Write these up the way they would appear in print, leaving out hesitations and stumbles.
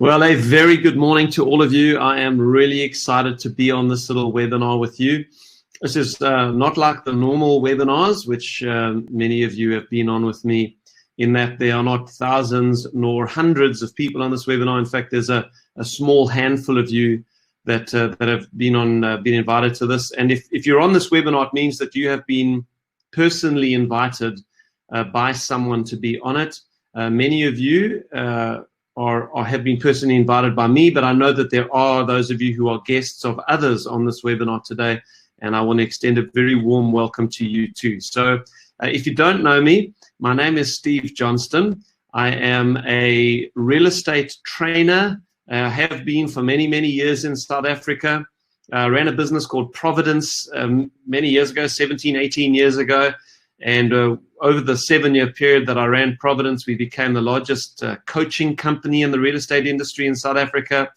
Well, a very good morning to all of you. I am really excited to be on this little webinar with you. This is not like the normal webinars, which many of you have been on with me, in that there are not thousands nor hundreds of people on this webinar. In fact, there's a small handful of you that have been invited to this. And if you're on this webinar, it means that you have been personally invited by someone to be on it. Many of you or have been personally invited by me, but I know that there are those of you who are guests of others on this webinar today, and I want to extend a very warm welcome to you too. So if you don't know me, my name is Steve Johnstone. I am a real estate trainer, have been for many, many years in South Africa. I ran a business called Providence many years ago, 17, 18 years ago. And over the 7-year period that I ran Providence, we became the largest coaching company in the real estate industry in South Africa.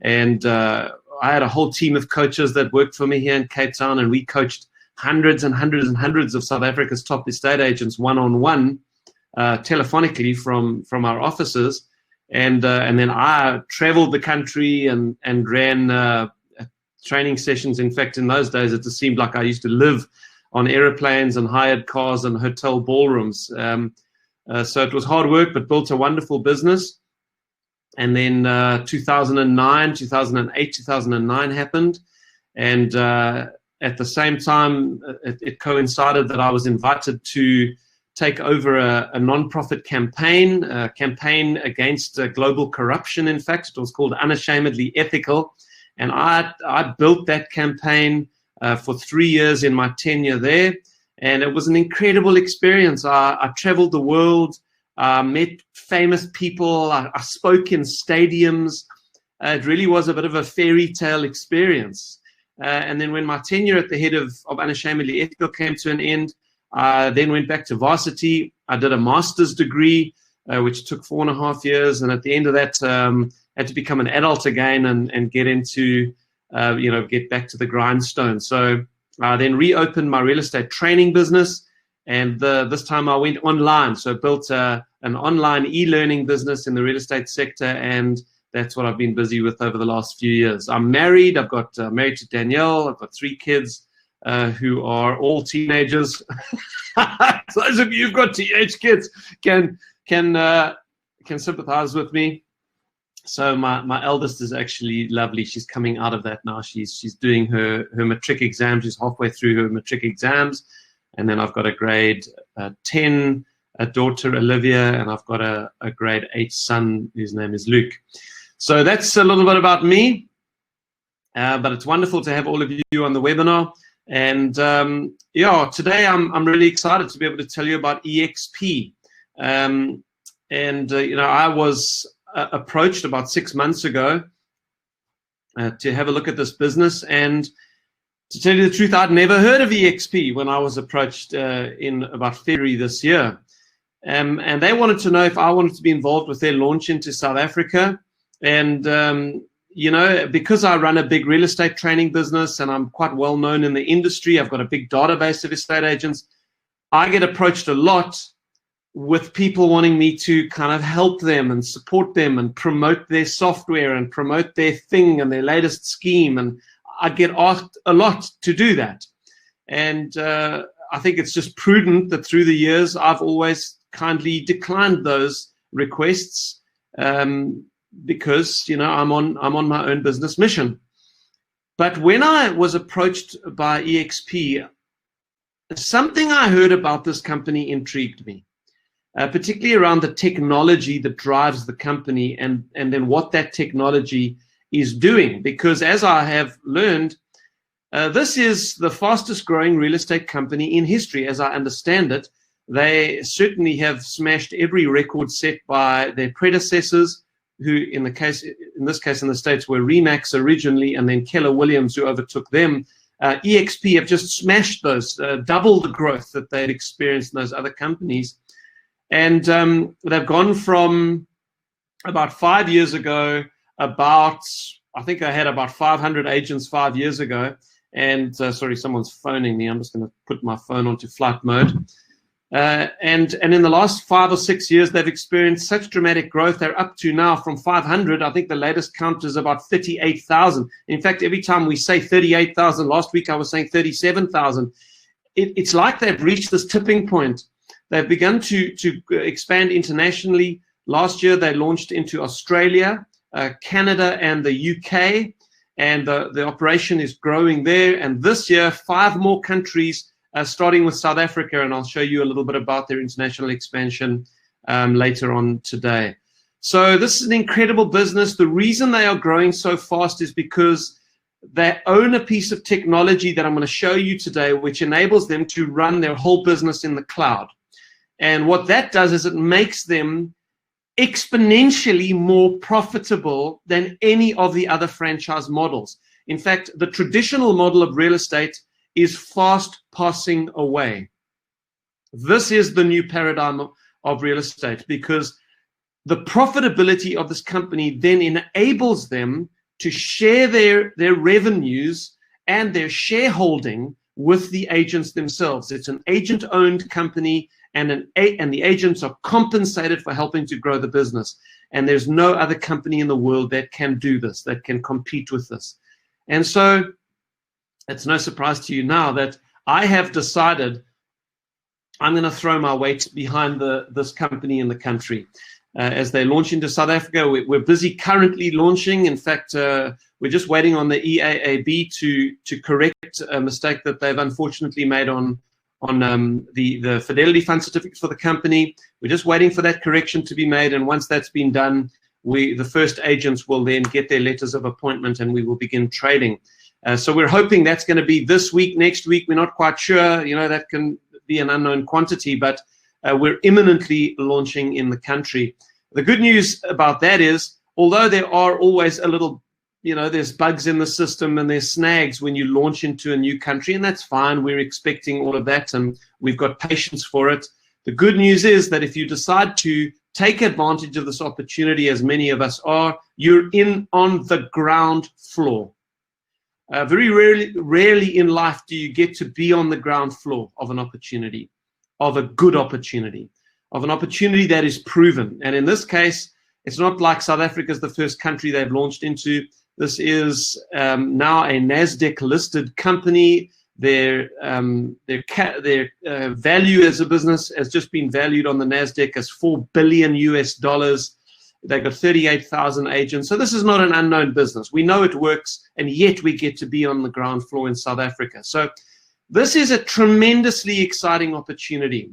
And I had a whole team of coaches that worked for me here in Cape Town, and we coached hundreds and hundreds and hundreds of South Africa's top estate agents one-on-one, telephonically from our offices. And then I traveled the country and ran training sessions. In fact, in those days, it just seemed like I used to live on airplanes and hired cars and hotel ballrooms. So it was hard work, but built a wonderful business. And then 2009, 2008, 2009 happened. And at the same time, it coincided that I was invited to take over a non-profit campaign, a campaign against global corruption. In fact, it was called Unashamedly Ethical. And I built that campaign for 3 years in my tenure there, and it was an incredible experience. I traveled the world, met famous people, I spoke in stadiums. It really was a bit of a fairy tale experience. And then when my tenure at the head of Unashamedly Ethical came to an end, I then went back to varsity. I did a master's degree, which took 4.5 years, and at the end of that, had to become an adult again and get into get back to the grindstone. So I then reopened my real estate training business, and this time I went online. So I built an online e-learning business in the real estate sector, and that's what I've been busy with over the last few years. I'm married. I've got married to Danielle. I've got 3 kids who are all teenagers. Those of you who've got teenage kids can sympathize with me. So my eldest is actually lovely. She's coming out of that now. She's doing her matric exam. She's halfway through her matric exams. And then I've got a grade 10 daughter, Olivia, and I've got a grade 8 son whose name is Luke. So that's a little bit about me. But it's wonderful to have all of you on the webinar. And today I'm really excited to be able to tell you about EXP. I was approached about 6 months ago to have a look at this business, and to tell you the truth, I'd never heard of EXP when I was approached in about February this year, and they wanted to know if I wanted to be involved with their launch into South Africa. And because I run a big real estate training business and I'm quite well known in the industry, I've got a big database of estate agents. I get approached a lot with people wanting me to kind of help them and support them and promote their software and promote their thing and their latest scheme. And I get asked a lot to do that. And I think it's just prudent that through the years, I've always kindly declined those requests because, I'm on my own business mission. But when I was approached by EXP, something I heard about this company intrigued me. Particularly around the technology that drives the company and then what that technology is doing. Because as I have learned, this is the fastest growing real estate company in history, as I understand it. They certainly have smashed every record set by their predecessors, who in this case in the States were Remax originally, and then Keller Williams, who overtook them. EXP have just smashed those, double the growth that they'd experienced in those other companies. And they've gone from about 5 years ago, I think I had about 500 agents 5 years ago. And sorry, someone's phoning me. I'm just going to put my phone onto flight mode. And in the last 5 or 6 years, they've experienced such dramatic growth. They're up to now from 500. I think the latest count is about 38,000. In fact, every time we say 38,000, last week I was saying 37,000. It's like they've reached this tipping point. They've begun to expand internationally. Last year, they launched into Australia, Canada, and the UK, and the operation is growing there. And this year, 5 more countries, starting with South Africa, and I'll show you a little bit about their international expansion later on today. So this is an incredible business. The reason they are growing so fast is because they own a piece of technology that I'm going to show you today, which enables them to run their whole business in the cloud. And what that does is it makes them exponentially more profitable than any of the other franchise models. In fact, the traditional model of real estate is fast passing away. This is the new paradigm of real estate, because the profitability of this company then enables them to share their revenues and their shareholding with the agents themselves. It's an agent-owned company, and the agents are compensated for helping to grow the business. And there's no other company in the world that can do this, that can compete with this. And so it's no surprise to you now that I have decided I'm going to throw my weight behind this company in the country. As they launch into South Africa, we're busy currently launching. In fact, we're just waiting on the EAAB to correct a mistake that they've unfortunately made on the Fidelity Fund certificates for the company. We're just waiting for that correction to be made, and once that's been done, the first agents will then get their letters of appointment, and we will begin trading. So we're hoping that's going to be this week, next week. We're not quite sure. That can be an unknown quantity, but we're imminently launching in the country. The good news about that is, although there are always a little, there's bugs in the system and there's snags when you launch into a new country, and that's fine. We're expecting all of that, and we've got patience for it. The good news is that if you decide to take advantage of this opportunity, as many of us are, you're in on the ground floor. Very rarely in life do you get to be on the ground floor of an opportunity, of a good opportunity, of an opportunity that is proven. And in this case, it's not like South Africa is the first country they've launched into. This is now a NASDAQ-listed company. Their value as a business has just been valued on the NASDAQ as $4 billion US. They've got 38,000 agents. So this is not an unknown business. We know it works, and yet we get to be on the ground floor in South Africa. So this is a tremendously exciting opportunity.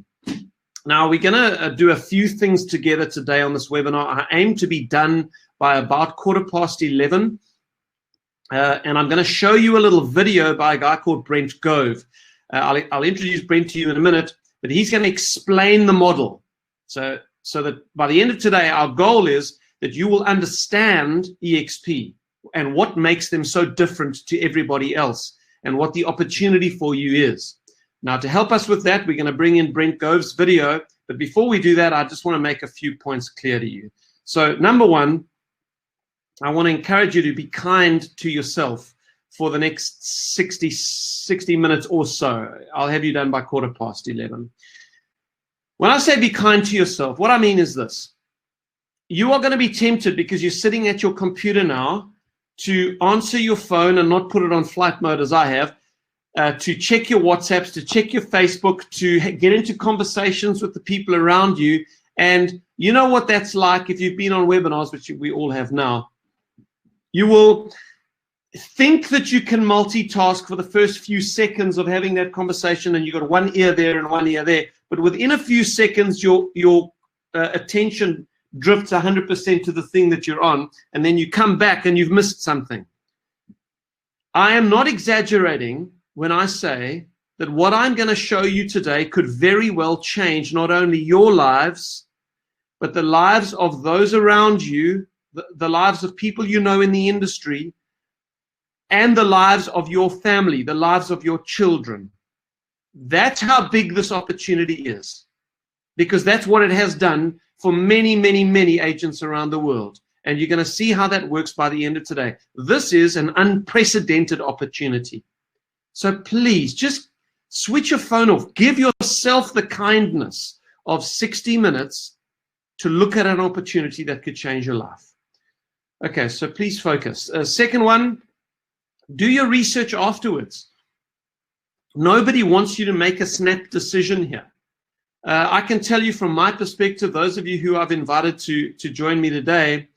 Now, we're going to do a few things together today on this webinar. I aim to be done by about 11:15. And I'm going to show you a little video by a guy called Brent Gove. I'll introduce Brent to you in a minute, but he's going to explain the model. So that by the end of today, our goal is that you will understand EXP and what makes them so different to everybody else, and what the opportunity for you is. Now, to help us with that, we're going to bring in Brent Gove's video. But before we do that, I just want to make a few points clear to you. So number one, I want to encourage you to be kind to yourself for the next 60 minutes or so. I'll have you done by 11:15. When I say be kind to yourself, what I mean is this. You are going to be tempted, because you're sitting at your computer now, to answer your phone and not put it on flight mode as I have, to check your WhatsApps, to check your Facebook, to get into conversations with the people around you. And you know what that's like if you've been on webinars, which we all have now. You will think that you can multitask for the first few seconds of having that conversation, and you've got one ear there and one ear there. But within a few seconds, your attention drifts 100% to the thing that you're on, and then you come back and you've missed something. I am not exaggerating when I say that what I'm going to show you today could very well change not only your lives, but the lives of those around you, the lives of people you know in the industry, and the lives of your family, the lives of your children. That's how big this opportunity is, because that's what it has done for many, many, many agents around the world. And you're going to see how that works by the end of today. This is an unprecedented opportunity. So please just Switch your phone off. Give yourself the kindness of 60 minutes to look at an opportunity that could change your life. Okay, so please focus. Second one, do your research afterwards. Nobody wants you to make a snap decision here. I can tell you from my perspective, those of you who I've invited to join me today,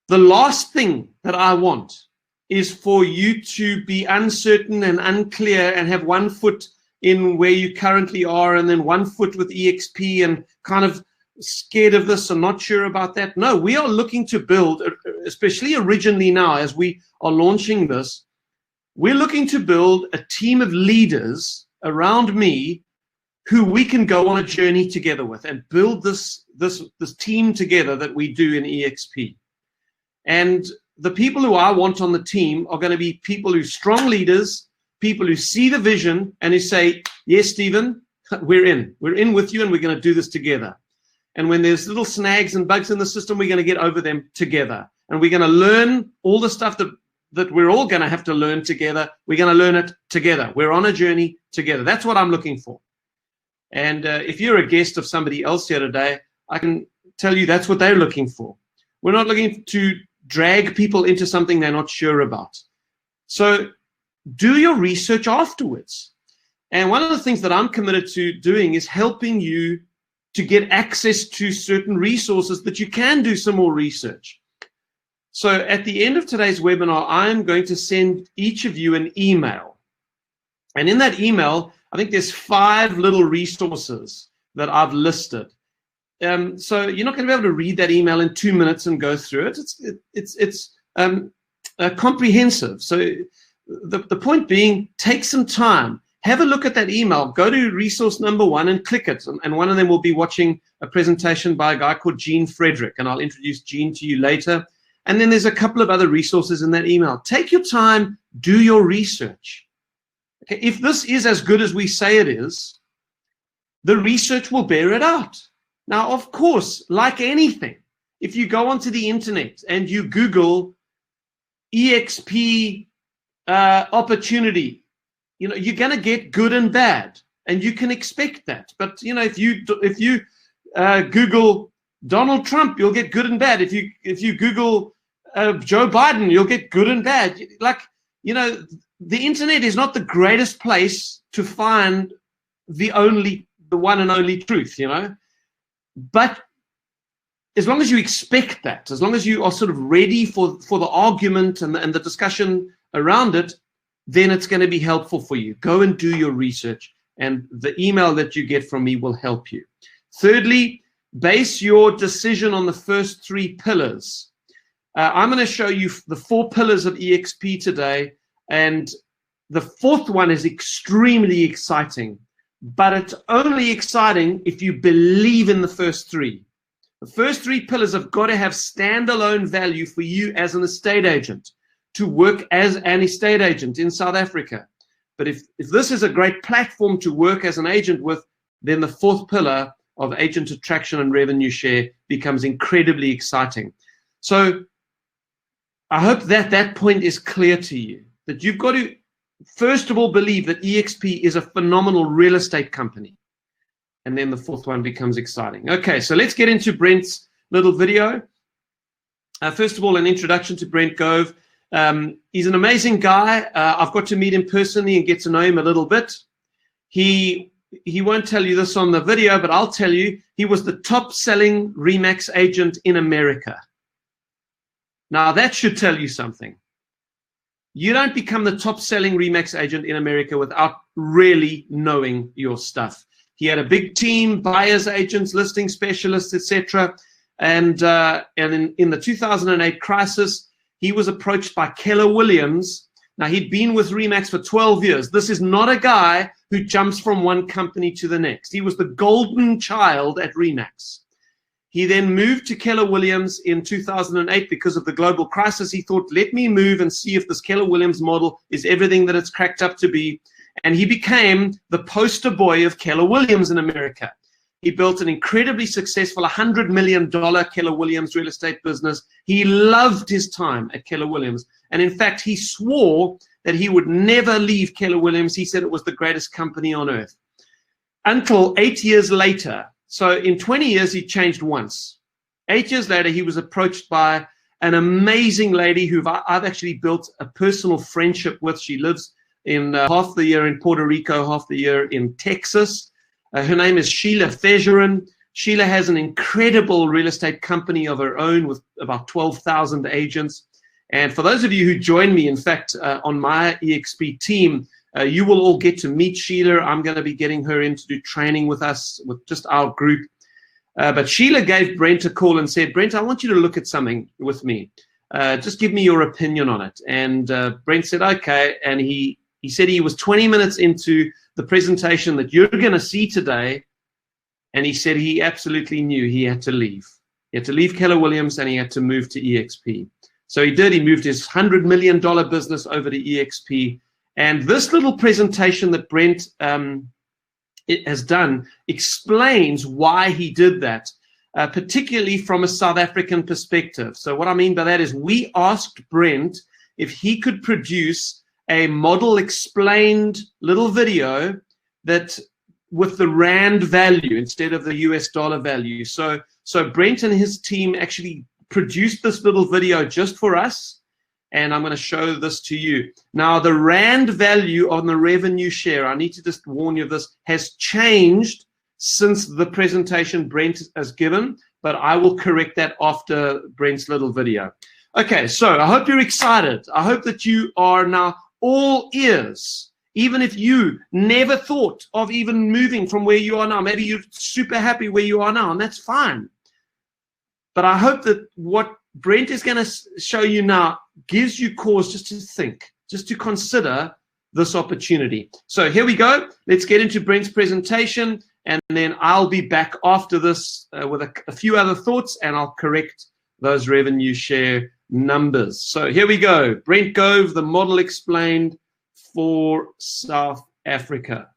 the last thing that I want is for you to be uncertain and unclear and have one foot in where you currently are and then one foot with EXP and kind of scared of this and not sure about that. No, we are looking to build, especially originally now as we are launching this, we're looking to build a team of leaders around me who we can go on a journey together with and build this team together that we do in EXP. And the people who I want on the team are going to be people who are strong leaders, people who see the vision and who say, yes, Stephen, we're in with you and we're going to do this together. And when there's little snags and bugs in the system, we're going to get over them together. And we're going to learn all the stuff that we're all going to have to learn together. We're going to learn it together. We're on a journey together. That's what I'm looking for. And if you're a guest of somebody else here today, I can tell you that's what they're looking for. We're not looking to drag people into something they're not sure about. So do your research afterwards. And one of the things that I'm committed to doing is helping you to get access to certain resources that you can do some more research. So at the end of today's webinar, I'm going to send each of you an email. And in that email, I think there's 5 little resources that I've listed. So you're not going to be able to read that email in 2 minutes and go through it. It's comprehensive. So the point being, take some time. Have a look at that email. Go to resource number 1 and click it. And one of them will be watching a presentation by a guy called Gene Frederick. And I'll introduce Gene to you later. And then there's a couple of other resources in that email. Take your time. Do your research. Okay, if this is as good as we say it is, the research will bear it out. Now, of course, like anything, if you go onto the internet and you Google EXP opportunity, you're going to get good and bad, and you can expect that. But if you Google Donald Trump, you'll get good and bad. If you Google Joe Biden, you'll get good and bad. The internet is not the greatest place to find the one and only truth, But as long as you expect that, as long as you are sort of ready for the argument and the discussion around it, then it's going to be helpful for you. Go and do your research, and the email that you get from me will help you. Thirdly, base your decision on the first 3 pillars. I'm going to show you the 4 pillars of EXP today. And the 4th one is extremely exciting, but it's only exciting if you believe in the first 3. The first 3 pillars have got to have standalone value for you as an estate agent, to work as an estate agent in South Africa. But if this is a great platform to work as an agent with, then the 4th pillar of agent attraction and revenue share becomes incredibly exciting. So I hope that point is clear to you. That you've got to, first of all, believe that EXP is a phenomenal real estate company. And then the 4th one becomes exciting. Okay, so let's get into Brent's little video. First of all, an introduction to Brent Gove. He's an amazing guy. I've got to meet him personally and get to know him a little bit. He won't tell you this on the video, but I'll tell you, he was the top-selling RE/MAX agent in America. Now, that should tell you something. You don't become the top-selling RE/MAX agent in America without really knowing your stuff. He had a big team, buyers agents, listing specialists, etc. And in the 2008 crisis, he was approached by Keller Williams. Now, he'd been with RE/MAX for 12 years. This is not a guy who jumps from one company to the next. He was the golden child at RE/MAX. He then moved to Keller Williams in 2008 because of the global crisis. He thought, let me move and see if this Keller Williams model is everything that it's cracked up to be. And he became the poster boy of Keller Williams in America. He built an incredibly successful $100 million Keller Williams real estate business. He loved his time at Keller Williams. And in fact, he swore that he would never leave Keller Williams. He said it was the greatest company on earth. Until 8 years later, so in 20 years, he changed once. 8 years later, he was approached by an amazing lady who I've actually built a personal friendship with. She lives in half the year in Puerto Rico, half the year in Texas. Her name is Sheila Fejerin. Sheila has an incredible real estate company of her own with about 12,000 agents. And for those of you who join me, in fact, on my EXP team, you will all get to meet Sheila. I'm going to be getting her in to do training with us, with just our group. But Sheila gave Brent a call and said, Brent, I want you to look at something with me. Just give me your opinion on it. And Brent said, okay. And he said he was 20 minutes into the presentation that you're going to see today. And he said he absolutely knew he had to leave. He had to leave Keller Williams and he had to move to EXP. So he did. He moved his $100 million business over to EXP. And this little presentation that Brent has done explains why he did that, particularly from a South African perspective. So what I mean by that is we asked Brent if he could produce a model explained little video that with the rand value instead of the US dollar value. So Brent and his team actually produced this little video just for us, and I'm going to show this to you. Now, the rand value on the revenue share, I need to just warn you of this, has changed since the presentation Brent has given, but I will correct that after Brent's little video. Okay, so I hope you're excited. I hope that you are now all ears. Even if you never thought of even moving from where you are now, maybe you're super happy where you are now, and that's fine. But I hope that what Brent is going to show you now gives you cause just to think, just to consider this opportunity. So here we go. Let's get into Brent's presentation, and then I'll be back after this with a few other thoughts, and I'll correct those revenue share numbers. So here we go. Brent Gove, the model explained for South Africa.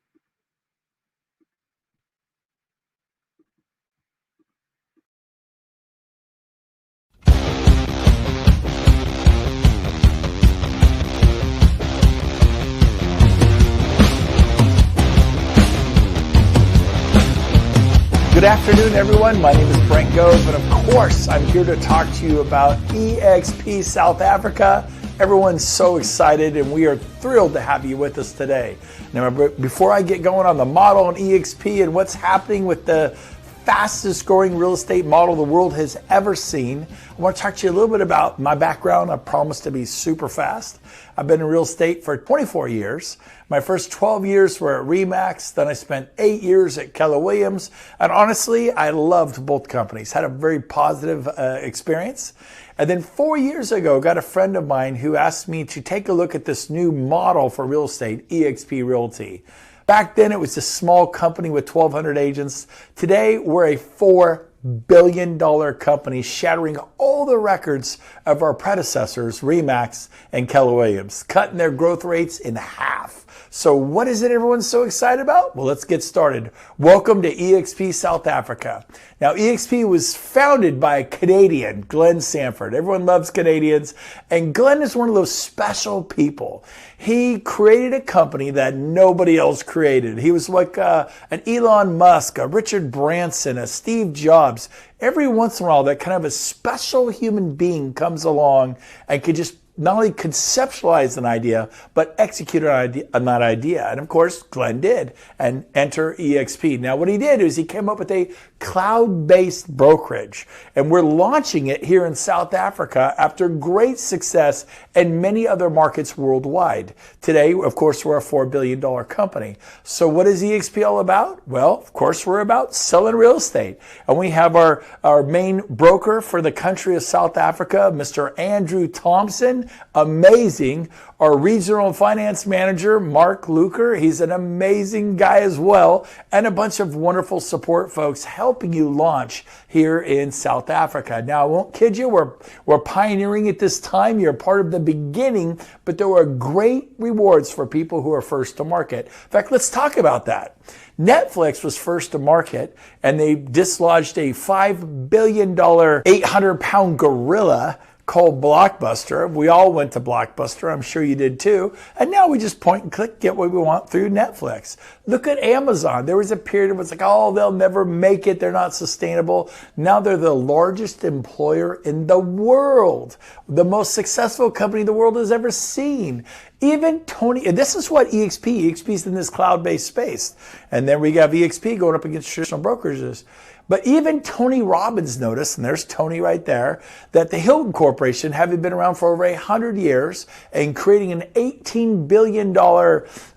Good afternoon, everyone. My name is Brent Gove, and of course, I'm here to talk to you about EXP South Africa. Everyone's so excited, and we are thrilled to have you with us today. Now, before I get going on the model on EXP and what's happening with the fastest growing real estate model the world has ever seen, I want to talk to you a little bit about my background. I promise to be super fast. I've been in real estate for 24 years. My first 12 years were at Remax. Then I spent 8 years at Keller Williams. And honestly, I loved both companies, had a very positive experience. And then 4 years ago, got a friend of mine who asked me to take a look at this new model for real estate, EXP Realty. Back then, it was a small company with 1,200 agents. Today, we're a $4 billion company, shattering all the records of our predecessors, Remax and Keller Williams, cutting their growth rates in half. So what is it everyone's so excited about? Well, let's get started. Welcome to EXP South Africa. Now, EXP was founded by a Canadian, Glenn Sanford. Everyone loves Canadians, and Glenn is one of those special people. He created a company that nobody else created. He was like an Elon Musk, a Richard Branson, a Steve Jobs. Every once in a while, that kind of a special human being comes along and can just not only conceptualize an idea, but execute on that idea. And of course, Glenn did, and enter EXP. Now, what he did is he came up with a cloud-based brokerage, and we're launching it here in South Africa after great success in many other markets worldwide. Today, of course, we're a $4 billion company. So what is EXP all about? Well, of course, we're about selling real estate. And we have our main broker for the country of South Africa, Mr. Andrew Thompson. Amazing. Our regional finance manager, Mark Luker, he's an amazing guy as well, and a bunch of wonderful support folks helping you launch here in South Africa. Now, I won't kid you, we're pioneering at this time. You're part of the beginning, but there are great rewards for people who are first to market. In fact, let's talk about that. Netflix was first to market, and they dislodged a $5 billion, 800-pound gorilla called Blockbuster. We all went to Blockbuster. I'm sure you did too. And now we just point and click, get what we want through Netflix. Look at Amazon. There was a period where it's like, oh, they'll never make it. They're not sustainable. Now they're the largest employer in the world, the most successful company the world has ever seen. Even Tony, and this is what EXP is in this cloud-based space. And then we got EXP going up against traditional brokerages. But even Tony Robbins noticed, and there's Tony right there, that the Hilton Corporation, having been around for over 100 years and creating an $18 billion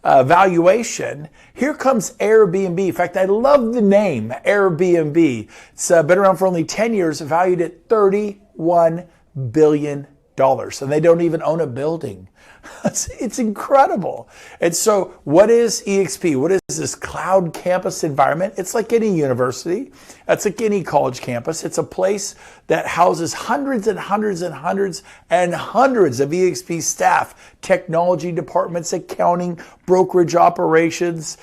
valuation, here comes Airbnb. In fact, I love the name Airbnb. It's been around for only 10 years, valued at $31 billion. And they don't even own a building. It's incredible. And so what is EXP? What is this cloud campus environment? It's like any university. It's like any college campus. It's a place that houses hundreds and hundreds and hundreds and hundreds of EXP staff, technology departments, accounting, brokerage operations,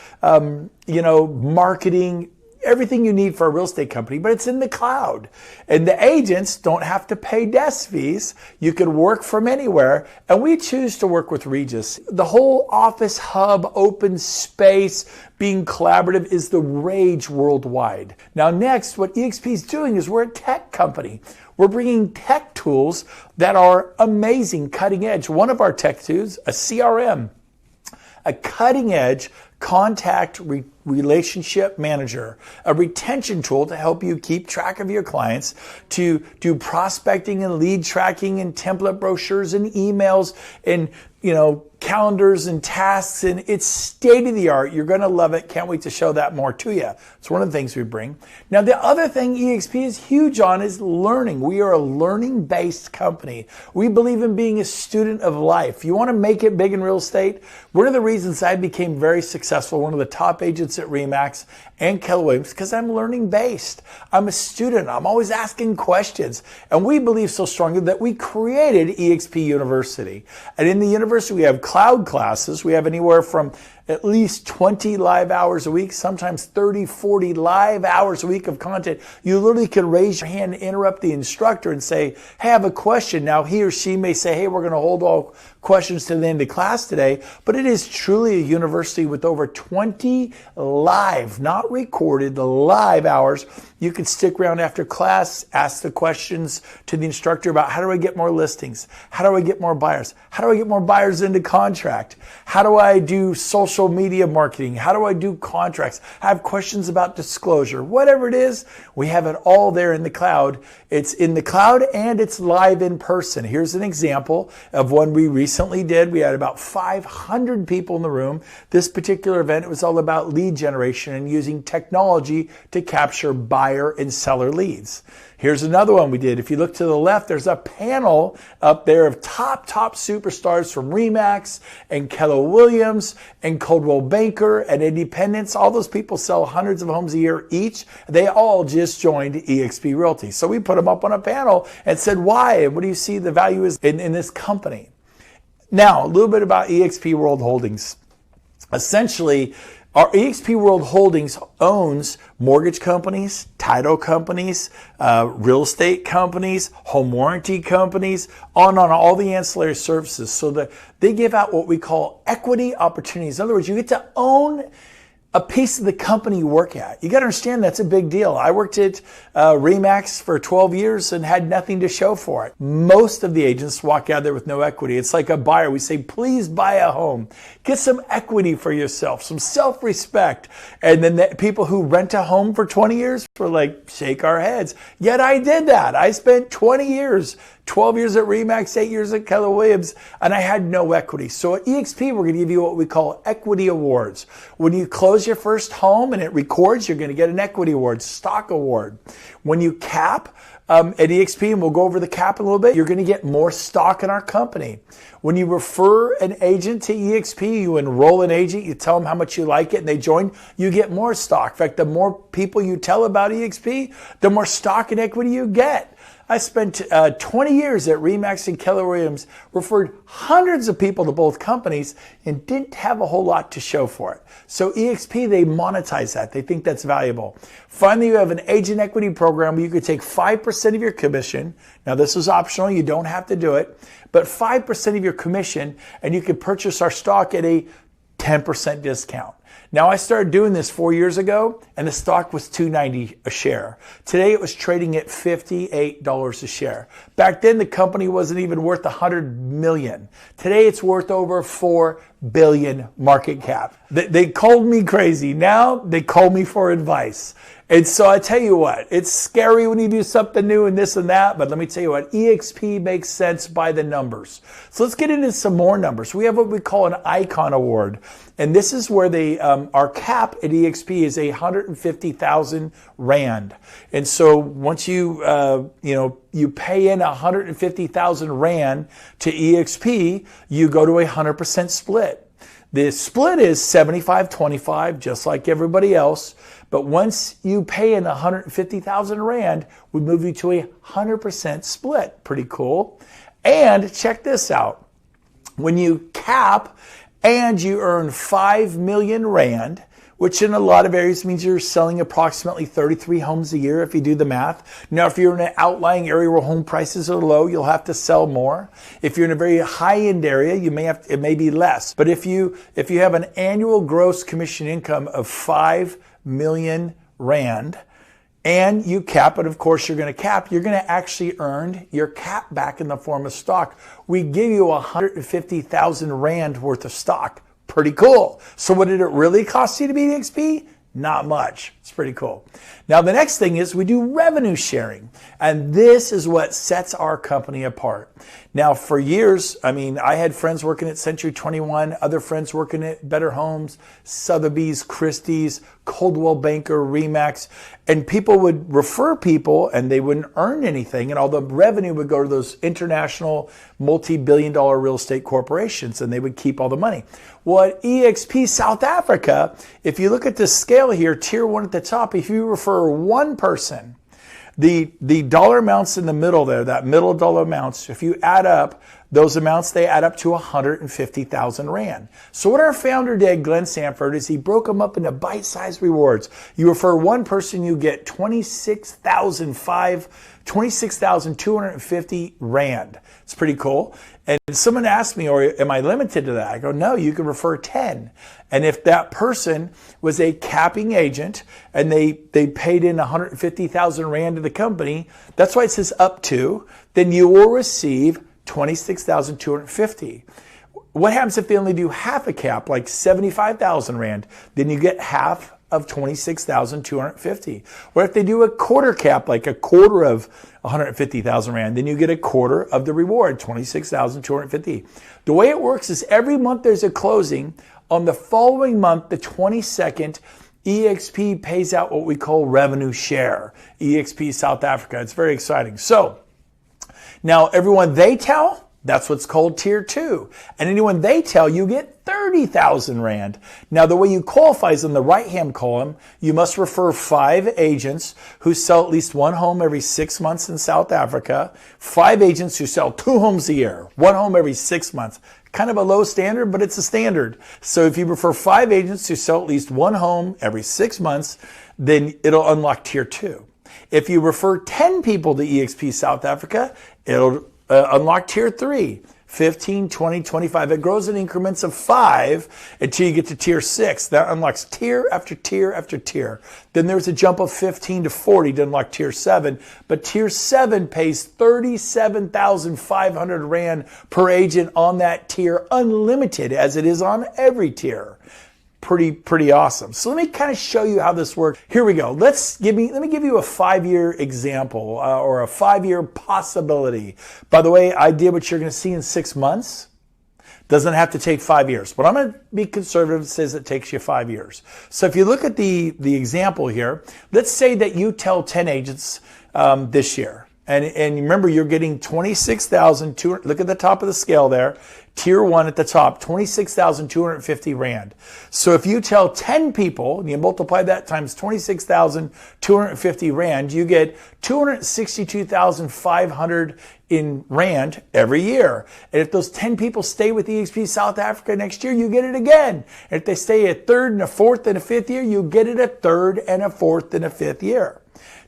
marketing, everything you need for a real estate company, but it's in the cloud. And the agents don't have to pay desk fees. You can work from anywhere. And we choose to work with Regus. The whole office hub, open space, being collaborative is the rage worldwide. Now next, what EXP is doing is we're a tech company. We're bringing tech tools that are amazing, cutting edge. One of our tech tools, a CRM, a cutting edge contact relationship manager, a retention tool to help you keep track of your clients, to do prospecting and lead tracking and template brochures and emails and calendars and tasks, and it's state of the art. You're going to love it. Can't wait to show that more to you. It's one of the things we bring. Now, the other thing EXP is huge on is learning. We are a learning-based company. We believe in being a student of life. You want to make it big in real estate? One of the reasons I became very successful, one of the top agents at RE/MAX and Keller Williams, because I'm learning-based. I'm a student. I'm always asking questions. And we believe so strongly that we created EXP University. And in the university, we have cloud classes. We have anywhere from at least 20 live hours a week, sometimes 30, 40 live hours a week of content. You literally can raise your hand, interrupt the instructor and say, hey, I have a question. Now he or she may say, hey, we're going to hold all questions to the end of class today, but it is truly a university with over 20 live, not recorded, the live hours. You can stick around after class, ask the questions to the instructor about how do I get more listings? How do I get more buyers? How do I get more buyers into contract? How do I do social media marketing? How do I do contracts? I have questions about disclosure. Whatever it is, we have it all there in the cloud. It's in the cloud and it's live in person. Here's an example of one we recently did. We had about 500 people in the room. This particular event, it was all about lead generation and using technology to capture buyer and seller leads. Here's another one we did. If you look to the left, there's a panel up there of top superstars from RE/MAX and Keller Williams and Coldwell Banker and Independence. All those people sell hundreds of homes a year each. They all just joined eXp Realty. So we put them up on a panel and said, why? And what do you see the value is in this company? Now, a little bit about eXp World Holdings. Essentially, our eXp World Holdings owns mortgage companies, title companies, real estate companies, home warranty companies, on all the ancillary services. So that they give out what we call equity opportunities. In other words, you get to own a piece of the company you work at. You got to understand that's a big deal. I worked at RE/MAX for 12 years and had nothing to show for it. Most of the agents walk out there with no equity. It's like a buyer. We say, please buy a home. Get some equity for yourself, some self-respect. And then the people who rent a home for 20 years were like, shake our heads. Yet I did that. I spent 20 years 12 years at RE/MAX, 8 years at Keller Williams, and I had no equity. So at eXp, we're going to give you what we call equity awards. When you close your first home and it records, you're going to get an equity award, stock award. When you cap at eXp, and we'll go over the cap a little bit, you're going to get more stock in our company. When you refer an agent to eXp, you enroll an agent, you tell them how much you like it, and they join, you get more stock. In fact, the more people you tell about eXp, the more stock and equity you get. I spent 20 years at RE/MAX and Keller Williams, referred hundreds of people to both companies, and didn't have a whole lot to show for it. So eXp, they monetize that. They think that's valuable. Finally, you have an agent equity program where you could take 5% 5% of your commission. Now this is optional, you don't have to do it, but 5% of your commission, and you can purchase our stock at a 10% discount. Now I started doing this 4 years ago and the stock was $2.90 a share. Today it was trading at $58 a share. Back then the company wasn't even worth $100 million. Today it's worth over $4 billion market cap. They called me crazy. Now they call me for advice. And so I tell you what, it's scary when you do something new and this and that, but let me tell you what, EXP makes sense by the numbers. So let's get into some more numbers. We have what we call an Icon Award. And this is where our cap at EXP is 150,000 Rand. And so once you pay in 150,000 Rand to EXP, you go to a 100% split. The split is 75-25, just like everybody else. But once you pay in 150,000 Rand, we move you to a 100% split. Pretty cool. And check this out. When you cap and you earn 5 million Rand, which in a lot of areas means you're selling approximately 33 homes a year if you do the math. Now, if you're in an outlying area where home prices are low, you'll have to sell more. If you're in a very high-end area, it may be less. But if you have an annual gross commission income of 5 million Rand and you cap it, of course you're going to cap, you're going to actually earn your cap back in the form of stock. We give you 150,000 Rand worth of stock. Pretty cool. So what did it really cost you to be EXP? Not much. It's pretty cool. Now the next thing is we do revenue sharing. And this is what sets our company apart. Now for years, I had friends working at Century 21, other friends working at Better Homes, Sotheby's, Christie's, Coldwell Banker, Remax, and people would refer people and they wouldn't earn anything, and all the revenue would go to those international multi-billion-dollar real estate corporations and they would keep all the money. Well, at EXP South Africa, if you look at the scale here, tier 1 at the top, if you refer one person, the dollar amounts in the middle there, that middle dollar amounts, if you add up those amounts, they add up to 150,000 Rand. So what our founder did, Glenn Sanford, is he broke them up into bite-sized rewards. You refer one person, you get 26,250 Rand. It's pretty cool. And someone asked me, or am I limited to that? I go, no, you can refer 10. And if that person was a capping agent and they paid in 150,000 Rand to the company, that's why it says up to, then you will receive 26,250. What happens if they only do half a cap, like 75,000 Rand? Then you get half of 26,250. What if they do a quarter cap, like a quarter of 150,000 Rand? Then you get a quarter of the reward, 26,250. The way it works is every month there's a closing. On the following month, the 22nd, EXP pays out what we call revenue share. EXP South Africa. It's very exciting. So now everyone they tell, that's what's called tier 2. And anyone they tell, you get 30,000 Rand. Now the way you qualify is in the right-hand column, you must refer 5 agents who sell at least 1 home every 6 months in South Africa, 5 agents who sell 2 homes a year, 1 home every 6 months. Kind of a low standard, but it's a standard. So if you refer 5 agents who sell at least 1 home every 6 months, then it'll unlock tier 2. If you refer 10 people to EXP South Africa, it'll unlock tier 3, 15, 20, 25. It grows in increments of 5 until you get to tier 6. That unlocks tier after tier after tier. Then there's a jump of 15 to 40 to unlock tier 7. But tier 7 pays 37,500 Rand per agent on that tier, unlimited, as it is on every tier. Pretty awesome. So let me kind of show you how this works. Here we go. Let me give you a 5-year example or a 5-year possibility. By the way, I did what you're going to see in 6 months. Doesn't have to take 5 years, but I'm going to be conservative. It says it takes you 5 years. So if you look at the example here, let's say that you tell 10 agents this year. And remember, you're getting 26,200. Look at the top of the scale there. Tier 1 at the top, 26,250 Rand. So if you tell 10 people, and you multiply that times 26,250 Rand, you get 262,500 in Rand every year. And if those 10 people stay with EXP South Africa next year, you get it again. And if they stay a third and a fourth and a fifth year, you get it a third and a fourth and a fifth year.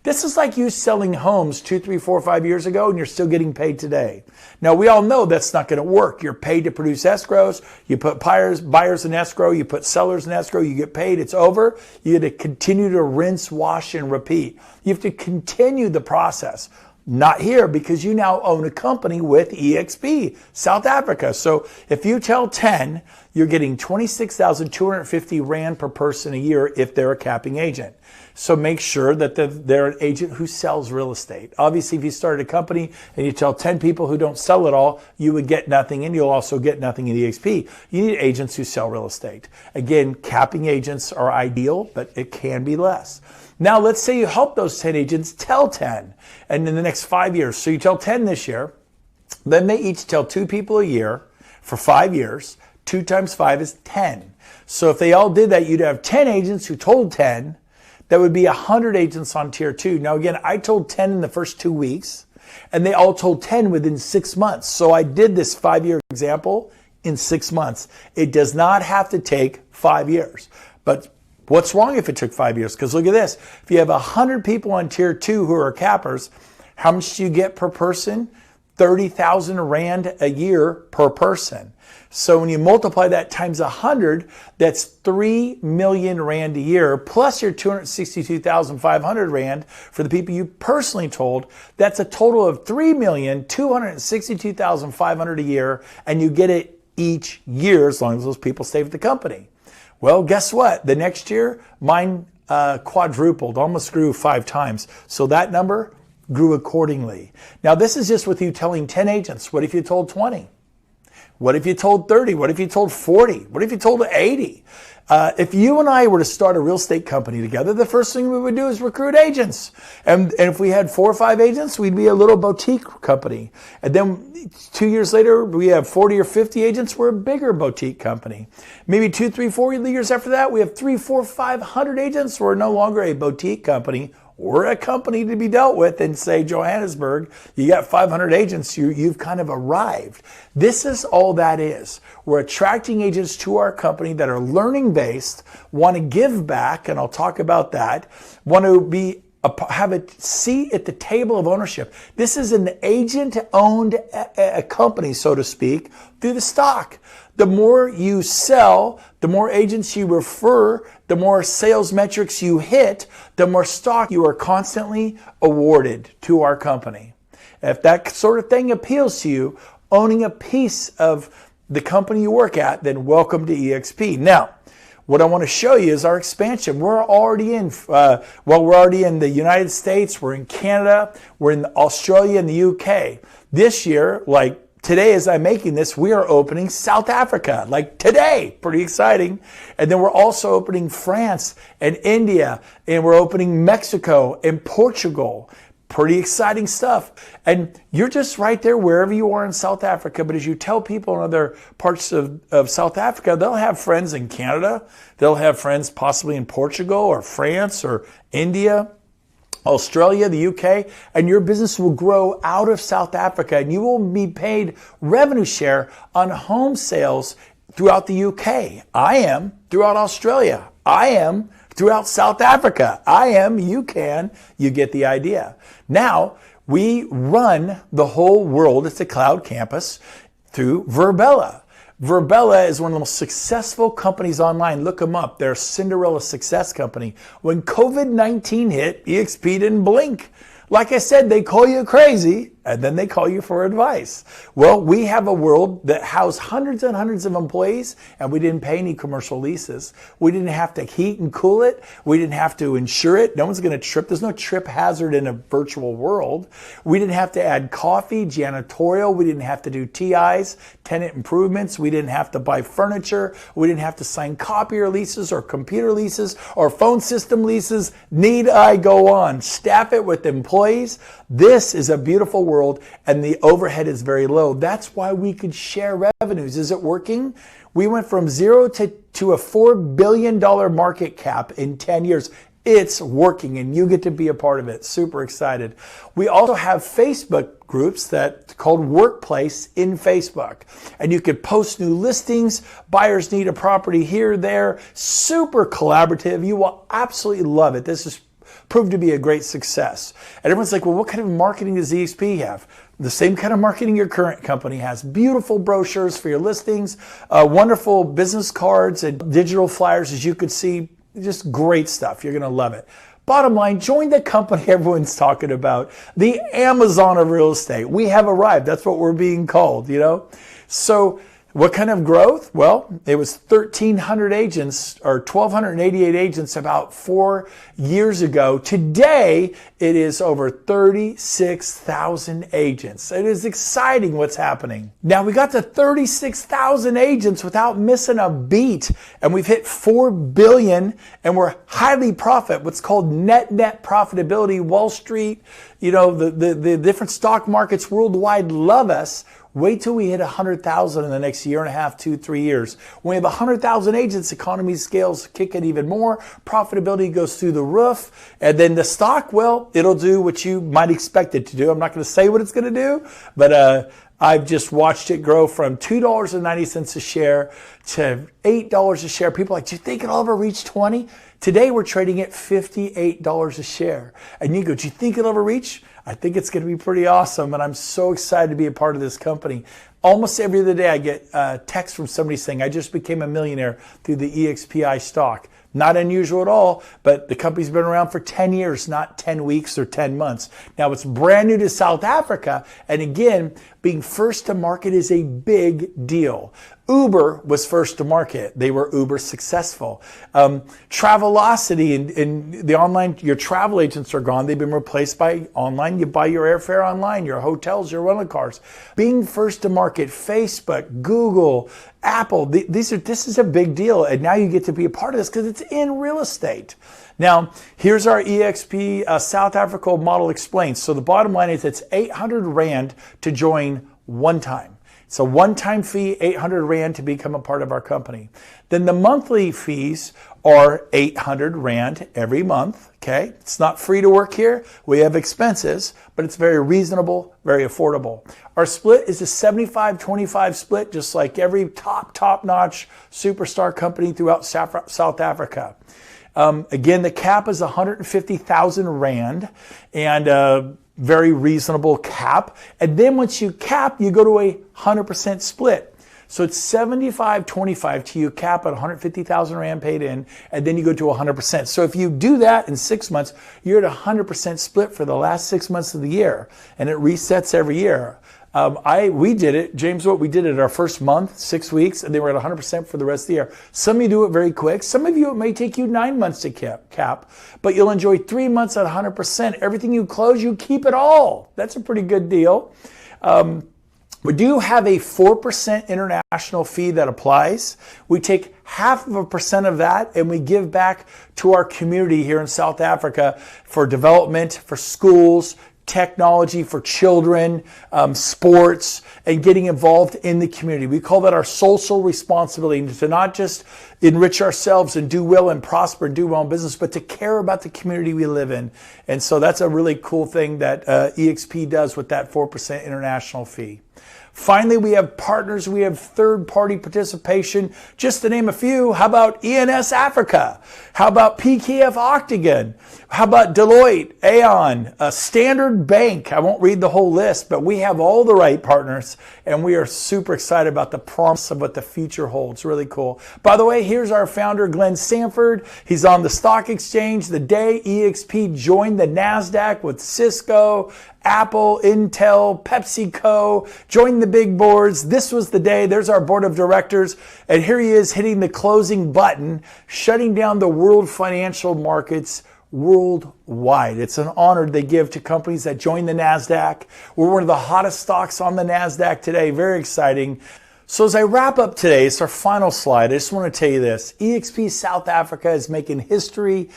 This is like you selling homes 2, 3, 4, 5 years ago and you're still getting paid today. Now, we all know that's not going to work. You're paid to produce escrows. You put buyers in escrow. You put sellers in escrow. You get paid. It's over. You have to continue to rinse, wash, and repeat. You have to continue the process. Not here, because you now own a company with EXP, South Africa. So if you tell 10, you're getting 26,250 Rand per person a year if they're a capping agent. So make sure that they're an agent who sells real estate. Obviously, if you started a company and you tell 10 people who don't sell it all, you would get nothing, and you'll also get nothing in EXP. You need agents who sell real estate. Again, capping agents are ideal, but it can be less. Now, let's say you help those 10 agents tell 10, and in the next 5 years. So you tell 10 this year, then they each tell 2 people a year for 5 years. 2 times 5 is 10. So if they all did that, you'd have 10 agents who told 10. That would be 100 agents on tier 2. Now, again, I told 10 in the first 2 weeks, and they all told 10 within 6 months. So I did this 5-year example in 6 months. It does not have to take 5 years. But what's wrong if it took 5 years? Because look at this. If you have 100 people on tier 2 who are cappers, how much do you get per person? 30,000 Rand a year per person. So when you multiply that times 100, that's 3 million Rand a year, plus your 262,500 Rand for the people you personally told. That's a total of 3,262,500 a year, and you get it each year as long as those people stay with the company. Well, guess what? The next year, mine quadrupled, almost grew 5 times. So that number grew accordingly. Now, this is just with you telling 10 agents. What if you told 20? What if you told 30? What if you told 40? What if you told 80? If you and I were to start a real estate company together, the first thing we would do is recruit agents. And if we had 4 or 5 agents, we'd be a little boutique company. And then 2 years later, we have 40 or 50 agents, we're a bigger boutique company. Maybe 2, 3, 4 years after that, we have 3, 4, 500 agents. We're no longer a boutique company. We're a company to be dealt with in, say, Johannesburg. You got 500 agents, you've kind of arrived. This is all that is. We're attracting agents to our company that are learning-based, want to give back, and I'll talk about that, want to have a seat at the table of ownership. This is an agent-owned company, so to speak, through the stock. The more you sell, the more agents you refer, the more sales metrics you hit, the more stock you are constantly awarded to our company. If that sort of thing appeals to you, owning a piece of the company you work at, then welcome to EXP. Now, what I want to show you is our expansion. We're already in the United States, we're in Canada, we're in Australia and the UK. This year, like today as I'm making this, we are opening South Africa, like today, pretty exciting. And then we're also opening France and India, and we're opening Mexico and Portugal. Pretty exciting stuff. And you're just right there wherever you are in South Africa. But as you tell people in other parts of South Africa, they'll have friends in Canada. They'll have friends possibly in Portugal or France or India, Australia, the UK, and your business will grow out of South Africa, and you will be paid revenue share on home sales throughout the UK. I am throughout Australia. I am throughout South Africa. You get the idea. Now, we run the whole world. It's a cloud campus through Virbela. Virbela is one of the most successful companies online. Look them up. They're a Cinderella success company. When COVID-19 hit, EXP didn't blink. Like I said, they call you crazy, and then they call you for advice. Well, we have a world that housed hundreds and hundreds of employees, and we didn't pay any commercial leases. We didn't have to heat and cool it. We didn't have to insure it. No one's going to trip. There's no trip hazard in a virtual world. We didn't have to add coffee, janitorial. We didn't have to do TIs, tenant improvements. We didn't have to buy furniture. We didn't have to sign copier leases or computer leases or phone system leases. Need I go on? Staff it with employees. This is a beautiful world, and the overhead is very low. That's why we could share revenues. Is it working? We went from zero to a $4 billion market cap in 10 years. It's working, and you get to be a part of it. Super excited. We also have Facebook groups that called Workplace in Facebook, and you could post new listings. Buyers need a property here, there. Super collaborative. You will absolutely love it. This is proved to be a great success. And everyone's like, well, what kind of marketing does EXP have? The same kind of marketing your current company has. Beautiful brochures for your listings, wonderful business cards and digital flyers, as you could see. Just great stuff. You're going to love it. Bottom line, join the company everyone's talking about, the Amazon of real estate. We have arrived. That's what we're being called, you know? So what kind of growth? Well, it was 1,300 agents or 1,288 agents about 4 years ago. Today, it is over 36,000 agents. It is exciting what's happening. Now, we got to 36,000 agents without missing a beat, and we've hit $4 billion, and we're highly profit, what's called net profitability. Wall Street, you know, the different stock markets worldwide love us. Wait till we hit 100,000 in the next year and a half, 2, 3 years. When we have 100,000 agents, economy scales kick it even more. Profitability goes through the roof. And then the stock, well, it'll do what you might expect it to do. I'm not going to say what it's going to do, but I've just watched it grow from $2.90 a share to $8 a share. People are like, do you think it'll ever reach 20? Today, we're trading at $58 a share. And you go, do you think it'll ever reach? I think it's going to be pretty awesome, and I'm so excited to be a part of this company. Almost every other day I get a text from somebody saying, I just became a millionaire through the EXPI stock. Not unusual at all, but the company's been around for 10 years, not 10 weeks or 10 months. Now, it's brand new to South Africa, and again, being first to market is a big deal. Uber was first to market. They were uber successful. Travelocity and the online, your travel agents are gone. They've been replaced by online. You buy your airfare online, your hotels, your rental cars. Being first to market, Facebook, Google, Apple, this is a big deal. And now you get to be a part of this because it's in real estate. Now, here's our EXP South Africa model explained. So the bottom line is it's 800 Rand to join one time. It's a one-time fee, 800 Rand to become a part of our company. Then the monthly fees are 800 Rand every month, okay? It's not free to work here. We have expenses, but it's very reasonable, very affordable. Our split is a 75-25 split, just like every top-notch superstar company throughout South Africa. Again, the cap is 150,000 Rand, and very reasonable cap. And then once you cap, you go to a 100% split. So it's 75-25 to you cap at 150,000 Rand paid in, and then you go to 100%. So if you do that in 6 months, you're at 100% split for the last 6 months of the year, and it resets every year. We did it, James, we did it our first month, 6 weeks, and they were at 100% for the rest of the year. Some of you do it very quick. Some of you, it may take you 9 months to cap, but you'll enjoy 3 months at 100%. Everything you close, you keep it all. That's a pretty good deal. We do have a 4% international fee that applies. We take 0.5% of that and we give back to our community here in South Africa for development, for schools, technology for children, sports, and getting involved in the community. We call that our social responsibility, to not just enrich ourselves and do well and prosper and do well in business, but to care about the community we live in. And so that's a really cool thing that EXP does with that 4% international fee. Finally, we have partners, we have third-party participation. Just to name a few, how about ENS Africa? How about PKF Octagon? How about Deloitte, Aon, Standard Bank? I won't read the whole list, but we have all the right partners, and we are super excited about the promise of what the future holds. Really cool. By the way, here's our founder, Glenn Sanford. He's on the stock exchange the day EXP joined the NASDAQ with Cisco, Apple, Intel, PepsiCo, joined the big boards. This was the day. There's our board of directors. And here he is hitting the closing button, shutting down the world financial markets worldwide. It's an honor they give to companies that join the NASDAQ. We're one of the hottest stocks on the NASDAQ today. Very exciting. So as I wrap up today, it's our final slide. I just want to tell you this. EXP South Africa is making history.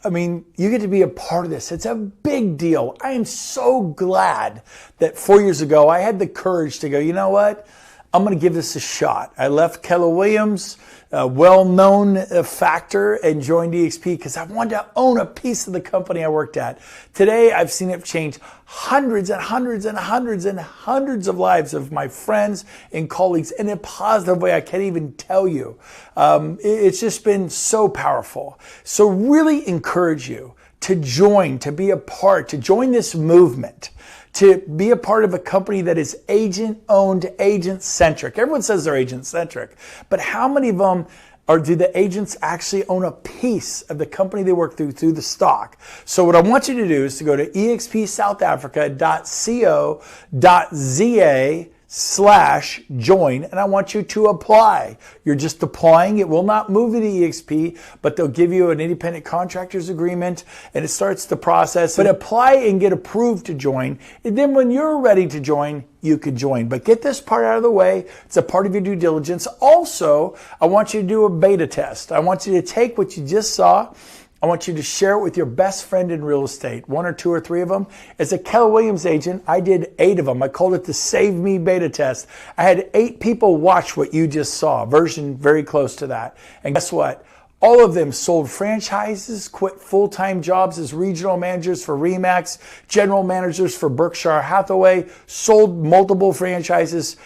I mean, you get to be a part of this. It's a big deal. I am so glad that 4 years ago, I had the courage to go, you know what? I'm going to give this a shot. I left Keller Williams, a well-known factor, and joined EXP because I wanted to own a piece of the company I worked at. Today, I've seen it change hundreds and hundreds and hundreds and hundreds of lives of my friends and colleagues in a positive way I can't even tell you. It's just been so powerful. So really encourage you to join, to be a part, to join this movement, to be a part of a company that is agent-owned, agent-centric. Everyone says they're agent-centric, but how many of them do the agents actually own a piece of the company they work through the stock? So what I want you to do is to go to expsouthaafrica.co.za/join, and I want you to apply. You're just applying. It will not move you to EXP, but they'll give you an independent contractors agreement, and it starts the process. But apply and get approved to join, and then when you're ready to join, you could join. But get this part out of the way. It's a part of your due diligence. Also, I want you to do a beta test. I want you to take what you just saw. I want you to share it with your best friend in real estate, 1 or 2 or 3 of them. As a Keller Williams agent, I did 8 of them. I called it the Save Me beta test. I had 8 people watch what you just saw, version very close to that. And guess what? All of them sold franchises, quit full-time jobs as regional managers for RE/MAX, general managers for Berkshire Hathaway, sold multiple franchises,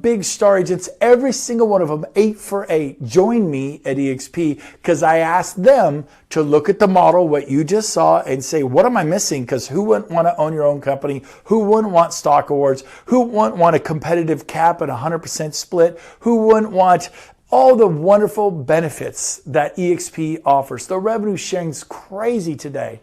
big star agents, every single one of them, 8 for 8, joined me at EXP because I asked them to look at the model, what you just saw, and say, what am I missing? Because who wouldn't want to own your own company? Who wouldn't want stock awards? Who wouldn't want a competitive cap at 100% split? Who wouldn't want all the wonderful benefits that EXP offers? The revenue sharing is crazy today.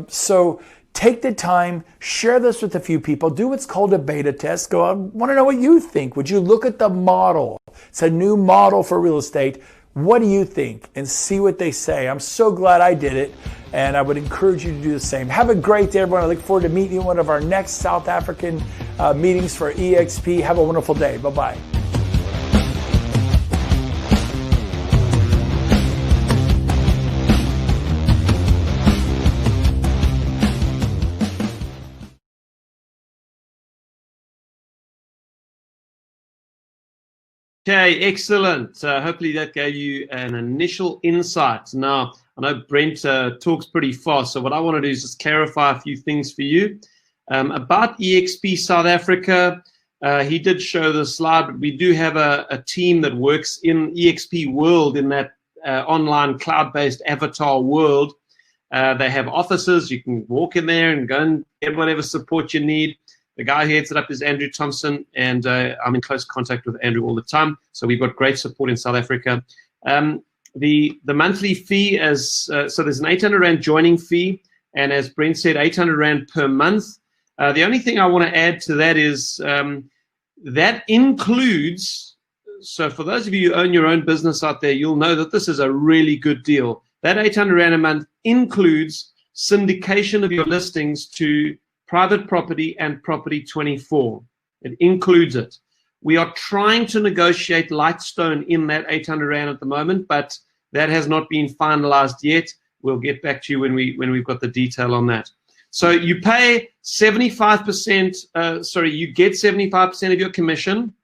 So take the time, share this with a few people, do what's called a beta test. Go, I want to know what you think. Would you look at the model? It's a new model for real estate. What do you think? And see what they say. I'm so glad I did it, and I would encourage you to do the same. Have a great day, everyone. I look forward to meeting you in one of our next South African meetings for EXP. Have a wonderful day. Bye-bye. Okay, excellent. Hopefully that gave you an initial insight. Now, I know Brent talks pretty fast, so what I want to do is just clarify a few things for you. About EXP South Africa, he did show the slide, but we do have a team that works in EXP world, in that online cloud-based avatar world. They have offices. You can walk in there and go and get whatever support you need. The guy who heads it up is Andrew Thompson, and I'm in close contact with Andrew all the time. So we've got great support in South Africa. The monthly fee is, so there's an 800 Rand joining fee, and as Brent said, 800 Rand per month. The only thing I want to add to that is that includes, so for those of you who own your own business out there, you'll know that this is a really good deal. That 800 Rand a month includes syndication of your listings to Private Property and Property 24. It includes it. We are trying to negotiate Lightstone in that 800 Rand at the moment, but that has not been finalized yet. We'll get back to you when we've got the detail on that. So you pay 75%, you get 75% of your commission.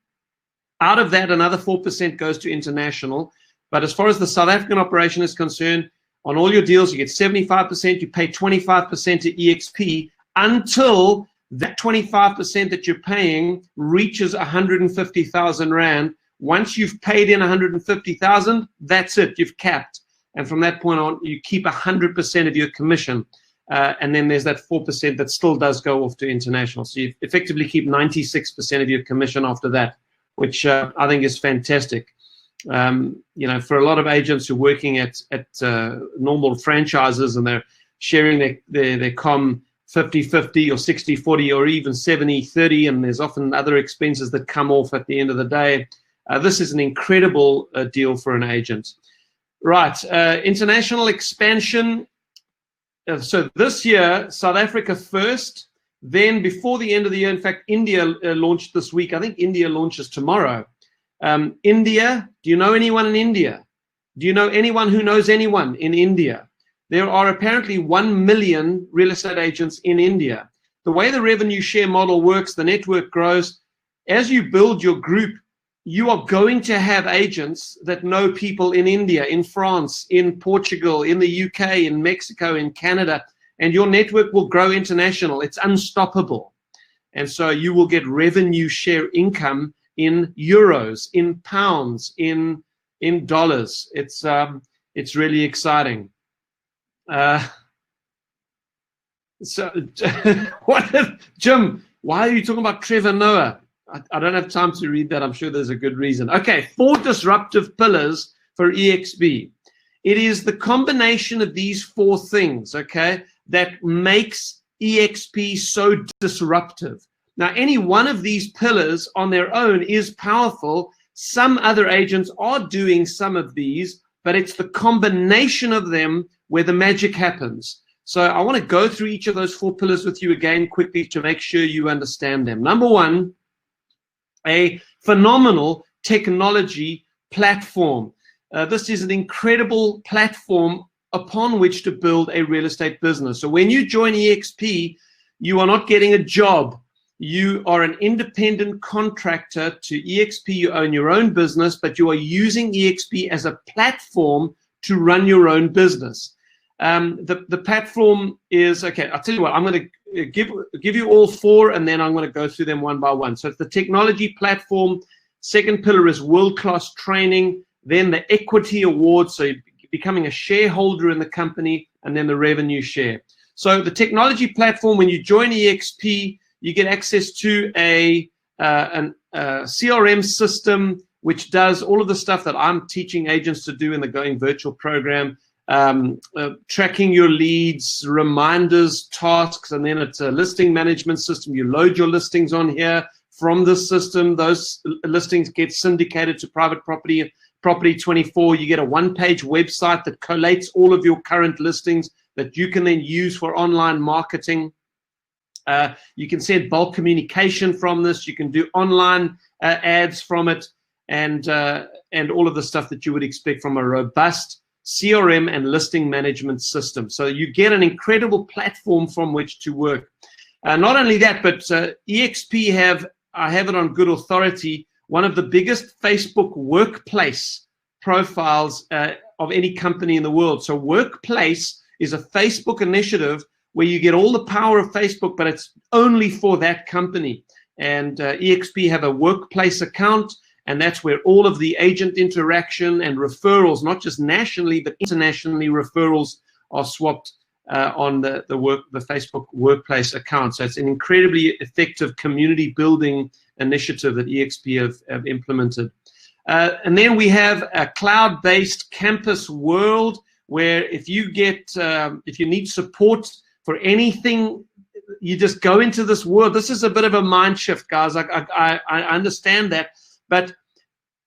Out of that, another 4% goes to international. But as far as the South African operation is concerned, on all your deals, you get 75%, you pay 25% to EXP, until that 25% that you're paying reaches 150,000 Rand. Once you've paid in 150,000, that's it, you've capped. And from that point on, you keep 100% of your commission. And then there's that 4% that still does go off to international. So you effectively keep 96% of your commission after that, which I think is fantastic. For a lot of agents who are working at normal franchises and they're sharing their comm 50-50 or 60-40 or even 70-30, and there's often other expenses that come off at the end of the day. This is an incredible deal for an agent. Right, international expansion. So this year, South Africa first, then before the end of the year, in fact, India launched this week. I think India launches tomorrow. India, do you know anyone in India? Do you know anyone who knows anyone in India? There are apparently 1 million real estate agents in India. The way the revenue share model works, the network grows. As you build your group, you are going to have agents that know people in India, in France, in Portugal, in the UK, in Mexico, in Canada, and your network will grow international. It's unstoppable. And so you will get revenue share income in euros, in pounds, in dollars. It's really exciting. So, what, Jim? Why are you talking about Trevor Noah? I don't have time to read that. I'm sure there's a good reason. Okay, 4 disruptive pillars for EXP. It is the combination of these 4 things, okay, that makes EXP so disruptive. Now, any one of these pillars on their own is powerful. Some other agents are doing some of these, but it's the combination of them where the magic happens. So I want to go through each of those 4 pillars with you again quickly to make sure you understand them. Number 1, a phenomenal technology platform. This is an incredible platform upon which to build a real estate business. So when you join EXP, you are not getting a job. You are an independent contractor to EXP. You own your own business, but you are using EXP as a platform to run your own business. The platform is, okay, I'll tell you what, I'm going to give you all 4, and then I'm going to go through them one by one. So it's the technology platform. Second pillar is world-class training. Then the equity award, so you're becoming a shareholder in the company, and then the revenue share. So the technology platform, when you join EXP, you get access to a CRM system, which does all of the stuff that I'm teaching agents to do in the Going Virtual program. Tracking your leads, reminders, tasks, and then it's a listing management system. You load your listings on here from this system. Those listings get syndicated to Private Property 24. You get a 1-page website that collates all of your current listings that you can then use for online marketing. You can send bulk communication from this. You can do online ads from it, and all of the stuff that you would expect from a robust CRM and listing management system. So you get an incredible platform from which to work. Not only that, but EXP I have it on good authority, one of the biggest Facebook workplace profiles of any company in the world. So Workplace is a Facebook initiative where you get all the power of Facebook, but it's only for that company. And EXP have a Workplace account, and that's where all of the agent interaction and referrals, not just nationally, but internationally, referrals are swapped on the Facebook Workplace account. So it's an incredibly effective community building initiative that EXP have implemented. And then we have a cloud-based campus world where if you need support for anything, you just go into this world. This is a bit of a mind shift, guys. I understand that, but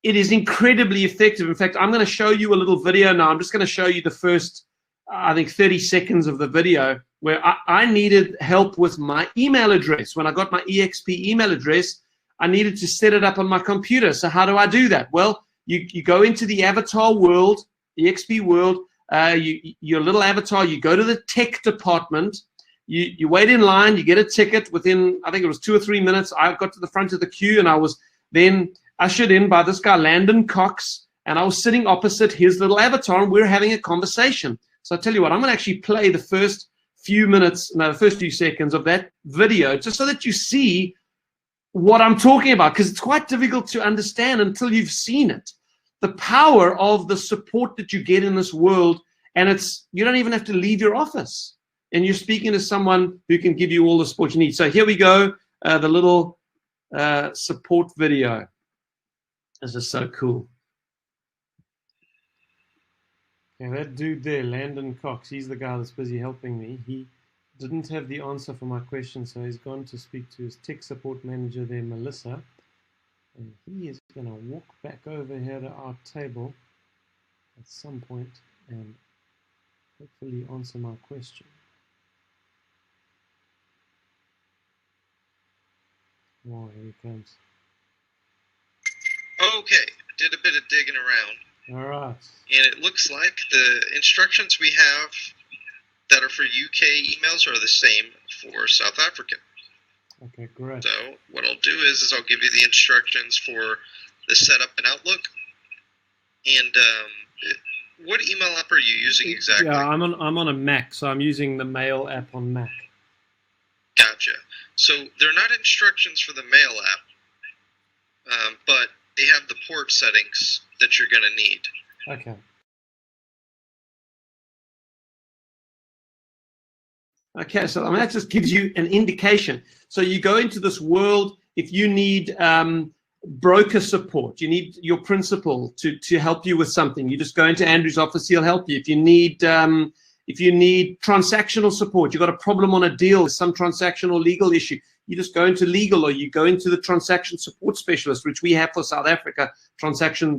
it is incredibly effective. In fact, I'm going to show you a little video now. I'm just going to show you the first, I think, 30 seconds of the video where I needed help with my email address. When I got my EXP email address, I needed to set it up on my computer. So how do I do that? Well, you go into the avatar world, EXP world, your little avatar, you go to the tech department, you wait in line, you get a ticket within, I think it was 2 or 3 minutes. I got to the front of the queue, and I was then ushered in by this guy, Landon Cox, and I was sitting opposite his little avatar, and we were having a conversation. So I tell you what, I'm going to actually play the first few seconds of that video, just so that you see what I'm talking about, because it's quite difficult to understand until you've seen it. The power of the support that you get in this world, and you don't even have to leave your office, and you're speaking to someone who can give you all the support you need. So here we go, the little support video. This is so cool. Okay, that dude there, Landon Cox, he's the guy that's busy helping me. He didn't have the answer for my question, so he's gone to speak to his tech support manager there, Melissa. And he is going to walk back over here to our table at some point and hopefully answer my question. Wow, here he comes. Okay, did a bit of digging around. All right. And it looks like the instructions we have that are for UK emails are the same for South African. Okay, great. So what I'll do is I'll give you the instructions for the setup in Outlook. And what email app are you using exactly? Yeah, I'm on a Mac, so I'm using the Mail app on Mac. Gotcha. So they're not instructions for the Mail app, but they have the port settings that you're going to need. Okay. Okay, so I mean, that just gives you an indication. So you go into this world, if you need broker support, you need your principal to help you with something, you just go into Andrew's office, he'll help you. If you need transactional support, you've got a problem on a deal, some transactional legal issue, you just go into legal, or you go into the transaction support specialist, which we have for South Africa,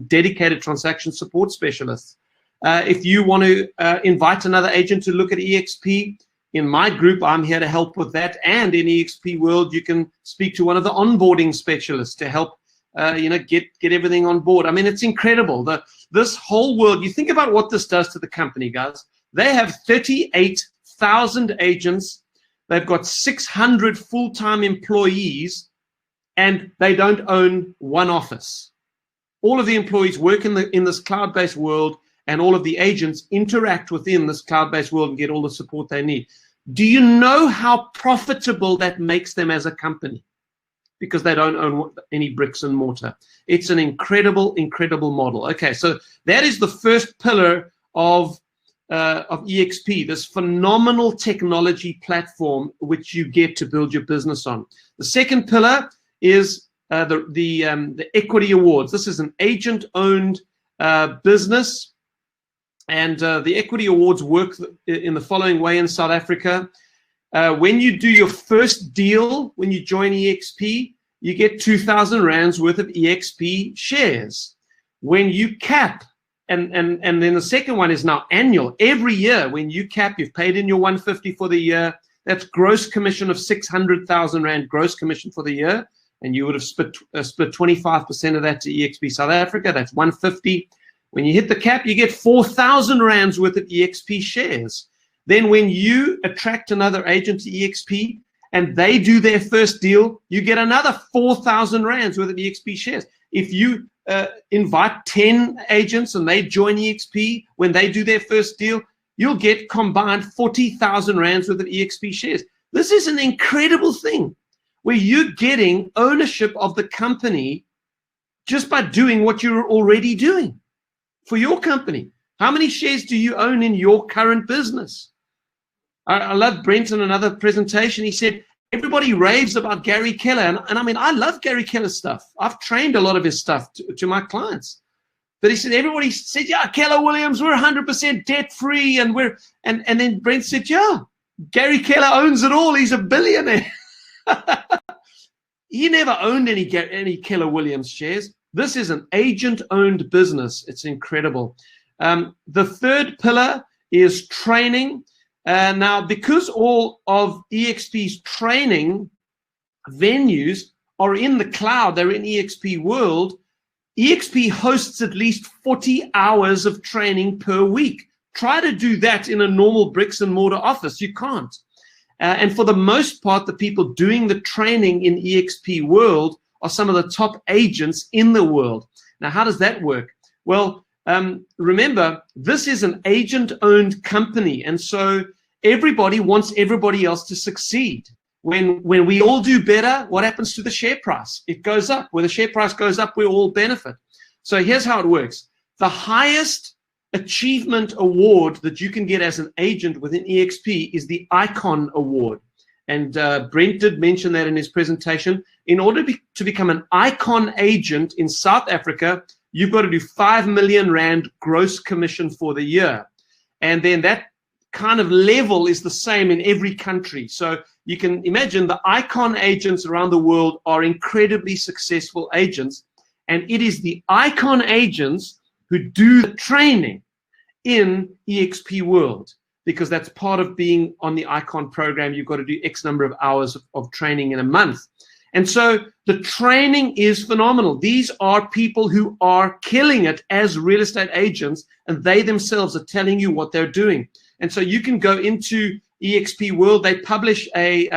dedicated transaction support specialists. If you want to invite another agent to look at EXP, in my group, I'm here to help with that. And in EXP World, you can speak to one of the onboarding specialists to help get everything on board. I mean, it's incredible. This whole world, you think about what this does to the company, guys. They have 38,000 agents. They've got 600 full-time employees, and they don't own one office. All of the employees work in this cloud-based world, and all of the agents interact within this cloud-based world and get all the support they need. Do you know how profitable that makes them as a company? Because they don't own any bricks and mortar. It's an incredible, incredible model. Okay, so that is the first pillar of EXP, this phenomenal technology platform which you get to build your business on. The second pillar is the equity awards. This is an agent-owned business. And the equity awards work in the following way in South Africa. When you do your first deal, when you join EXP, you get 2,000 rands worth of EXP shares. When you cap, and then the second one is now annual. Every year, when you cap, you've paid in your 150 for the year. That's gross commission of 600,000 rand gross commission for the year, and you would have split 25% of that to EXP South Africa. That's 150. When you hit the cap, you get 4,000 rands worth of EXP shares. Then when you attract another agent to EXP and they do their first deal, you get another 4,000 rands worth of EXP shares. If you invite 10 agents and they join EXP, when they do their first deal, you'll get combined 40,000 rands worth of EXP shares. This is an incredible thing where you're getting ownership of the company just by doing what you're already doing for your company. How many shares do you own in your current business? I love Brent in another presentation. He said, everybody raves about Gary Keller. And I mean, I love Gary Keller's stuff. I've trained a lot of his stuff to my clients. But he said, everybody said, yeah, Keller Williams, we're 100% debt free. And then Brent said, yeah, Gary Keller owns it all. He's a billionaire. He never owned any Keller Williams shares. This is an agent-owned business. It's incredible. The third pillar is training. Now, because all of EXP's training venues are in the cloud, they're in EXP World, EXP hosts at least 40 hours of training per week. Try to do that in a normal bricks and mortar office. You can't. And for the most part, the people doing the training in EXP World are some of the top agents in the world. Now, how does that work? Well, remember, this is an agent-owned company, and so everybody wants everybody else to succeed. When we all do better, what happens to the share price? It goes up. When the share price goes up, we all benefit. So here's how it works. The highest achievement award that you can get as an agent within EXP is the Icon Award. And Brent did mention that in his presentation. In order to become an Icon agent in South Africa, you've got to do 5 million rand gross commission for the year. And then that kind of level is the same in every country. So you can imagine the Icon agents around the world are incredibly successful agents. And it is the Icon agents who do the training in EXP World, because that's part of being on the Icon program. You've got to do X number of hours of training in a month. And so the training is phenomenal. These are people who are killing it as real estate agents, and they themselves are telling you what they're doing. And so you can go into EXP World. They publish a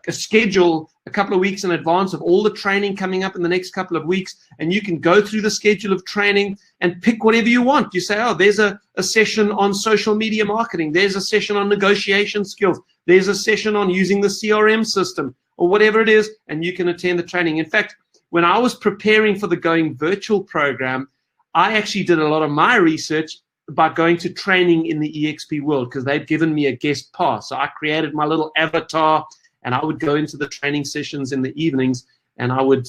schedule a couple of weeks in advance of all the training coming up in the next couple of weeks, and you can go through the schedule of training and pick whatever you want. You say, oh, there's a session on social media marketing. There's a session on negotiation skills. There's a session on using the CRM system, or whatever it is, and you can attend the training. In fact, when I was preparing for the Going Virtual program, I actually did a lot of my research by going to training in the EXP world because they'd given me a guest pass. So I created my little avatar, and I would go into the training sessions in the evenings, and I would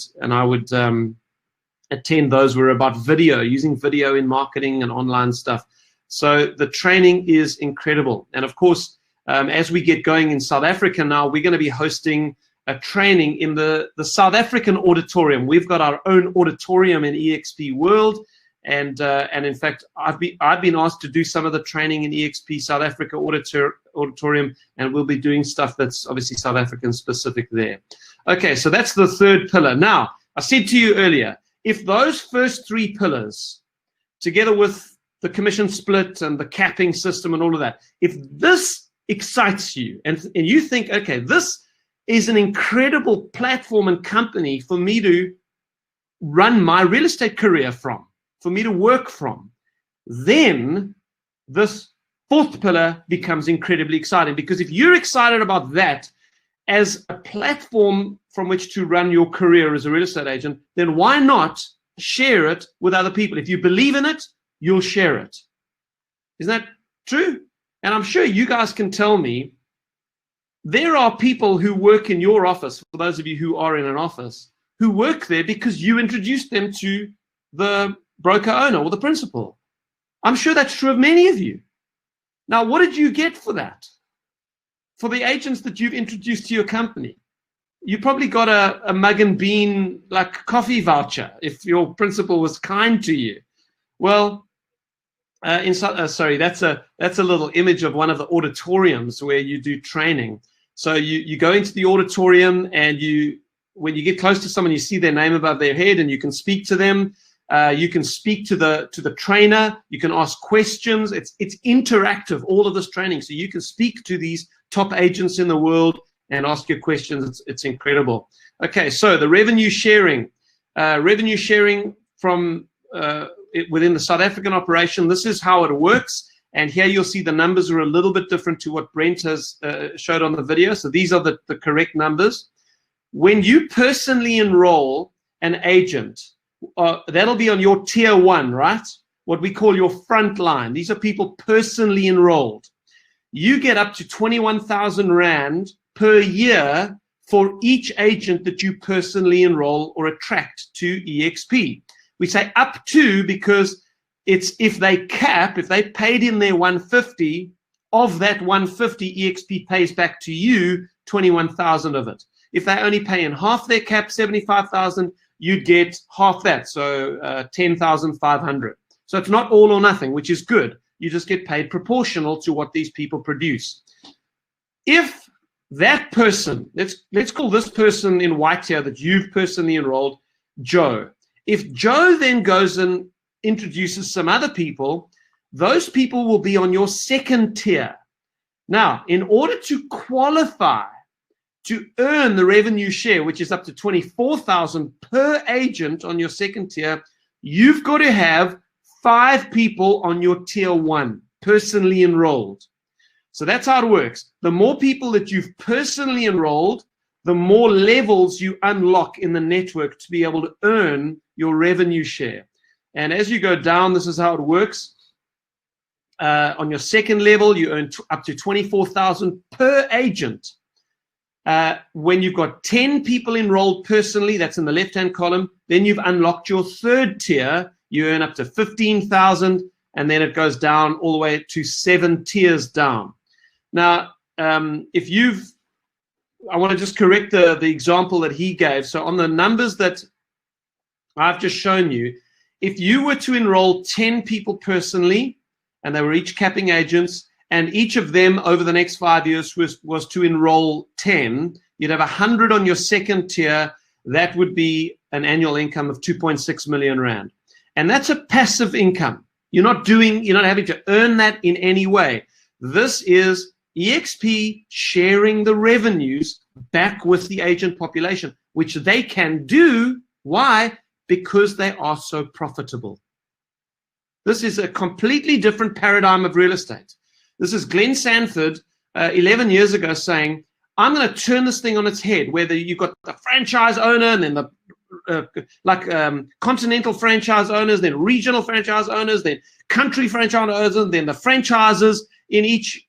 attend those. Were about video, using video in marketing and online stuff. So the training is incredible. And of course, as we get going in South Africa now, we're going to be hosting a training in the South African auditorium. We've got our own auditorium in EXP World. And in fact, I've been asked to do some of the training in EXP South Africa auditorium, and we'll be doing stuff that's obviously South African specific there. Okay, so that's the third pillar. Now, I said to you earlier, if those first three pillars, together with the commission split and the capping system and all of that, if this excites you and you think, okay, this is an incredible platform and company for me to run my real estate career from, for me to work from, then this fourth pillar becomes incredibly exciting. Because if you're excited about that as a platform from which to run your career as a real estate agent, then why not share it with other people? If you believe in it, you'll share it. Isn't that true? And I'm sure you guys can tell me there are people who work in your office, for those of you who are in an office, who work there because you introduced them to the broker owner or the principal. I'm sure that's true of many of you. Now, what did you get for that? For the agents that you've introduced to your company, you probably got a mug and bean like coffee voucher if your principal was kind to you. Well, sorry, that's a little image of one of the auditoriums where you do training. So you go into the auditorium, and when you get close to someone, you see their name above their head, and you can speak to them. You can speak to the trainer. You can ask questions. It's interactive, all of this training. So you can speak to these top agents in the world and ask your questions. It's incredible. Okay, so the revenue sharing from within the South African operation, this is how it works. And here you'll see the numbers are a little bit different to what Brent has showed on the video. So these are the correct numbers. When you personally enroll an agent, that'll be on your tier 1, right? What we call your front line. These are people personally enrolled. You get up to 21,000 Rand per year for each agent that you personally enroll or attract to EXP. We say up to because it's if they paid in their 150, of that 150, EXP pays back to you 21,000 of it. If they only pay in half their cap, 75,000, you'd get half that, so 10,500. So it's not all or nothing, which is good. You just get paid proportional to what these people produce. If that person, let's call this person in white here that you've personally enrolled, Joe. If Joe then goes and introduces some other people, those people will be on your second tier. Now, in order to qualify to earn the revenue share, which is up to 24,000 per agent on your second tier, you've got to have 5 people on your tier 1 personally enrolled. So that's how it works. The more people that you've personally enrolled, the more levels you unlock in the network to be able to earn your revenue share. And as you go down, this is how it works. On your second level, you earn up to 24,000 per agent. When you've got 10 people enrolled personally, that's in the left-hand column, then you've unlocked your third tier. You earn up to 15,000, and then it goes down all the way to 7 tiers down. Now, I want to just correct the example that he gave. So on the numbers that I've just shown you, if you were to enroll 10 people personally, and they were each capping agents, and each of them over the next 5 years was to enroll 10, you'd have 100 on your second tier. That would be an annual income of 2.6 million Rand. And that's a passive income. You're not having to earn that in any way. This is EXP sharing the revenues back with the agent population, which they can do. Why? Because they are so profitable. This is a completely different paradigm of real estate. This is Glenn Sanford 11 years ago saying, I'm going to turn this thing on its head, whether you've got the franchise owner and then the continental franchise owners, then regional franchise owners, then country franchise owners, then the franchises in each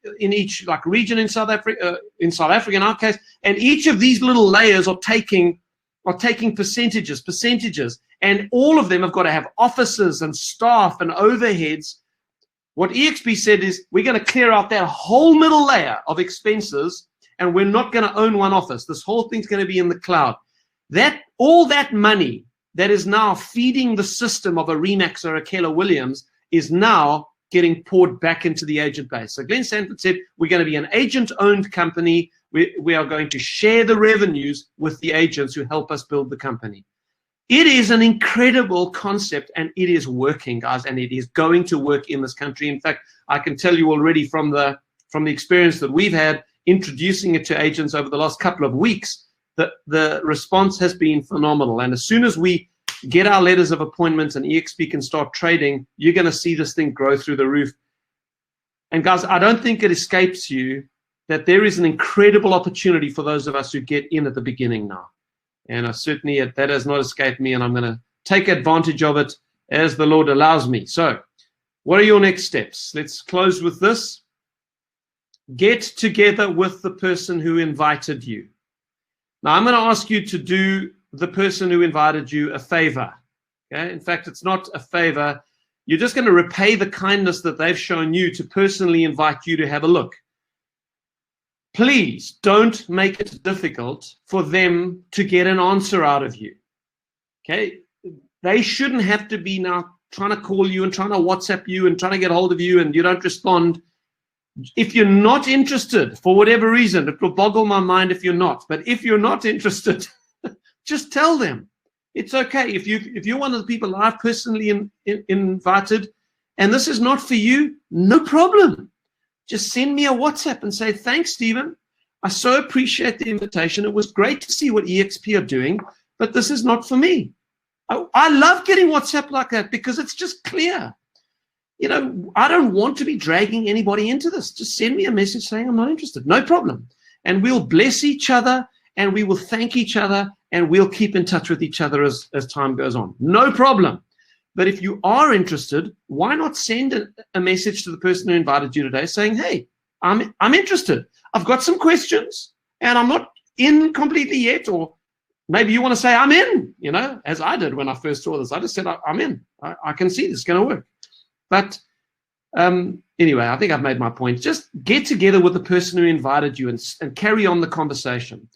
like region in South Africa, in our case, and each of these little layers are taking percentages, and all of them have got to have offices and staff and overheads. What EXP said is, we're going to clear out that whole middle layer of expenses, and we're not going to own one office. This whole thing's going to be in the cloud. All that money that is now feeding the system of a Remax or a Keller Williams is now getting poured back into the agent base. So Glenn Sanford said, we're going to be an agent-owned company. We are going to share the revenues with the agents who help us build the company. It is an incredible concept, and it is working, guys, and it is going to work in this country. In fact, I can tell you already from the experience that we've had introducing it to agents over the last couple of weeks, that the response has been phenomenal. And as soon as we get our letters of appointment and EXP can start trading, you're going to see this thing grow through the roof. And guys, I don't think it escapes you that there is an incredible opportunity for those of us who get in at the beginning now. And certainly that has not escaped me, and I'm going to take advantage of it as the Lord allows me. So what are your next steps? Let's close with this. Get together with the person who invited you. Now, I'm going to ask you to do the person who invited you a favor. Okay? In fact, it's not a favor. You're just going to repay the kindness that they've shown you to personally invite you to have a look. Please don't make it difficult for them to get an answer out of you. Okay? They shouldn't have to be now trying to call you and trying to WhatsApp you and trying to get hold of you and you don't respond. If you're not interested, for whatever reason, it will boggle my mind if you're not. But if you're not interested, just tell them. It's okay. If you're one of the people I've personally invited, and this is not for you, no problem. Just send me a WhatsApp and say, thanks, Stephen. I so appreciate the invitation. It was great to see what EXP are doing, but this is not for me. I love getting WhatsApp like that because it's just clear. You know, I don't want to be dragging anybody into this. Just send me a message saying I'm not interested. No problem. And we'll bless each other and we will thank each other and we'll keep in touch with each other as time goes on. No problem. But if you are interested, why not send a message to the person who invited you today saying, hey, I'm interested. I've got some questions and I'm not in completely yet. Or maybe you want to say I'm in, you know, as I did when I first saw this. I just said, I'm in. I can see this is going to work. But anyway, I think I've made my point. Just get together with the person who invited you and carry on the conversation.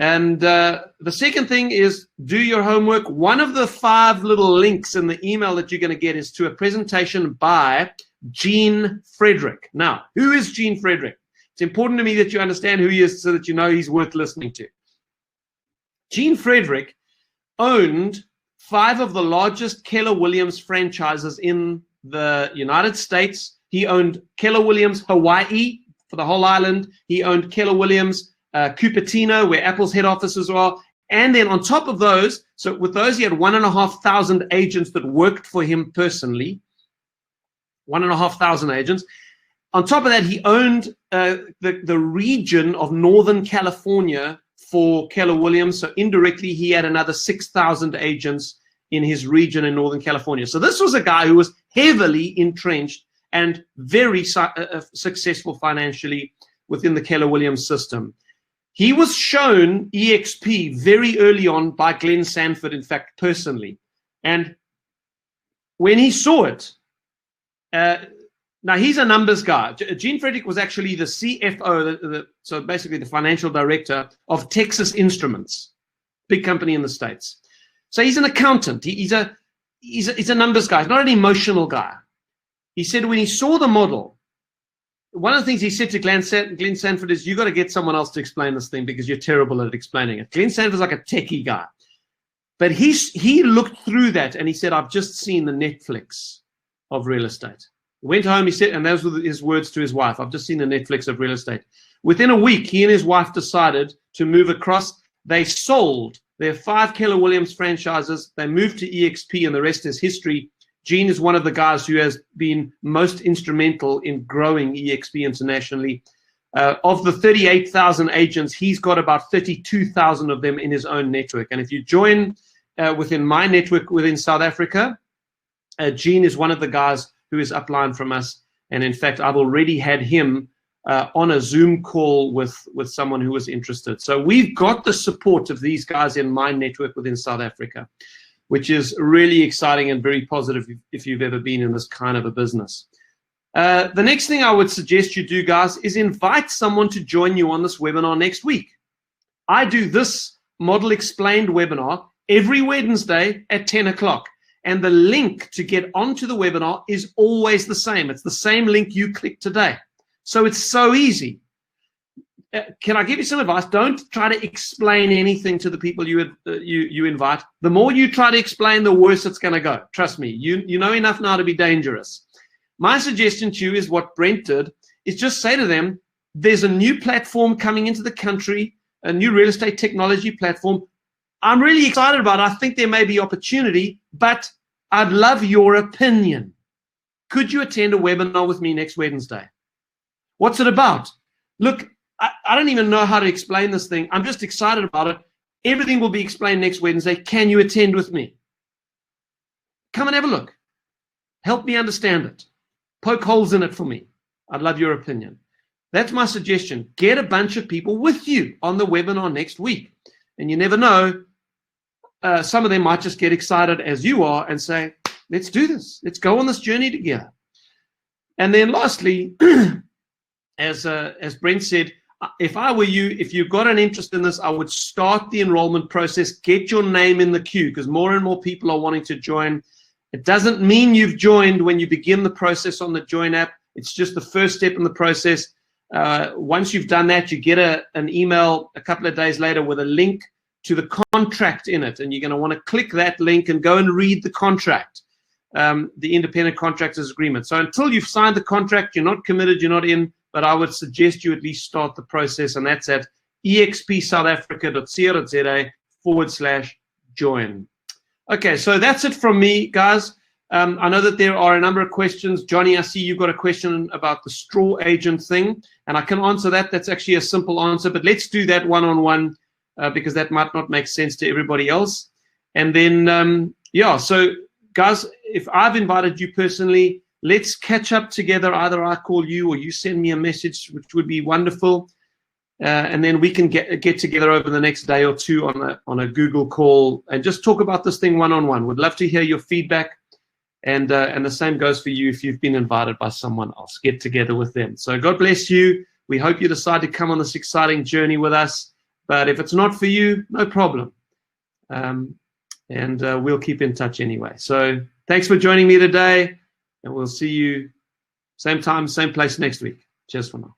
And the second thing is do your homework. One of the 5 little links in the email that you're going to get is to a presentation by Gene Frederick. Now, who is Gene Frederick? It's important to me that you understand who he is so that you know he's worth listening to. Gene Frederick owned 5 of the largest Keller Williams franchises in the United States. He owned Keller Williams Hawaii for the whole island. He owned Keller Williams Cupertino, where Apple's head offices are. And then on top of those, so with those, he had 1,500 agents that worked for him personally. 1,500 agents. On top of that, he owned the region of Northern California for Keller Williams. So indirectly, he had another 6,000 agents in his region in Northern California. So this was a guy who was heavily entrenched and very successful financially within the Keller Williams system. He was shown EXP very early on by Glenn Sanford, in fact, personally. And when he saw it, now he's a numbers guy. Gene Frederick was actually the CFO, so basically the financial director of Texas Instruments, big company in the States. So he's an accountant. He's a numbers guy. He's not an emotional guy. He said when he saw the model, one of the things he said to Glenn Sanford is, you got to get someone else to explain this thing because you're terrible at explaining it. Glenn Sanford's like a techie guy. But he looked through that and he said, I've just seen the Netflix of real estate. He went home, he said, and those were his words to his wife, I've just seen the Netflix of real estate. Within a week, he and his wife decided to move across. They sold their 5 Keller Williams franchises. They moved to EXP and the rest is history. Gene is one of the guys who has been most instrumental in growing EXP internationally. Of the 38,000 agents, he's got about 32,000 of them in his own network. And if you join within my network within South Africa. Gene is one of the guys who is upline from us. And in fact, I've already had him on a Zoom call with someone who was interested. So we've got the support of these guys in my network within South Africa, which is really exciting and very positive if you've ever been in this kind of a business. The next thing I would suggest you do, guys, is invite someone to join you on this webinar next week. I do this Model Explained webinar every Wednesday at 10 o'clock. And the link to get onto the webinar is always the same. It's the same link you clicked today. So it's so easy. Can I give you some advice? Don't try to explain anything to the people you invite. The more you try to explain, the worse it's going to go. Trust me, you know enough now to be dangerous. My suggestion to you is what Brent did, is just say to them, there's a new platform coming into the country, a new real estate technology platform. I'm really excited about it. I think there may be opportunity, but I'd love your opinion. Could you attend a webinar with me next Wednesday? What's it about? Look, I don't even know how to explain this thing. I'm just excited about it. Everything will be explained next Wednesday. Can you attend with me? Come and have a look. Help me understand it. Poke holes in it for me. I'd love your opinion. That's my suggestion. Get a bunch of people with you on the webinar next week. And you never know, some of them might just get excited as you are and say, let's do this. Let's go on this journey together. And then lastly, as Brent said, if I were you, if you've got an interest in this, I would start the enrollment process. Get your name in the queue because more and more people are wanting to join. It doesn't mean you've joined when you begin the process on the Join app. It's just the first step in the process. Once you've done that, you get an email a couple of days later with a link to the contract in it. And you're going to want to click that link and go and read the contract, the independent contractors agreement. So until you've signed the contract, you're not committed, you're not in, but I would suggest you at least start the process. And that's at expsouthafrica.co.za/join. Okay, so that's it from me, guys. I know that there are a number of questions. Johnny, I see you've got a question about the straw agent thing, and I can answer that. That's actually a simple answer, but let's do that one-on-one because that might not make sense to everybody else. And then, yeah, so guys, if I've invited you personally, let's catch up together. Either I call you or you send me a message, which would be wonderful. And then we can get together over the next day or two on a Google call and just talk about this thing one-on-one. Would love to hear your feedback. And the same goes for you if you've been invited by someone else. Get together with them. So God bless you. We hope you decide to come on this exciting journey with us. But if it's not for you, no problem. And we'll keep in touch anyway. So thanks for joining me today. And we'll see you same time, same place next week. Cheers for now.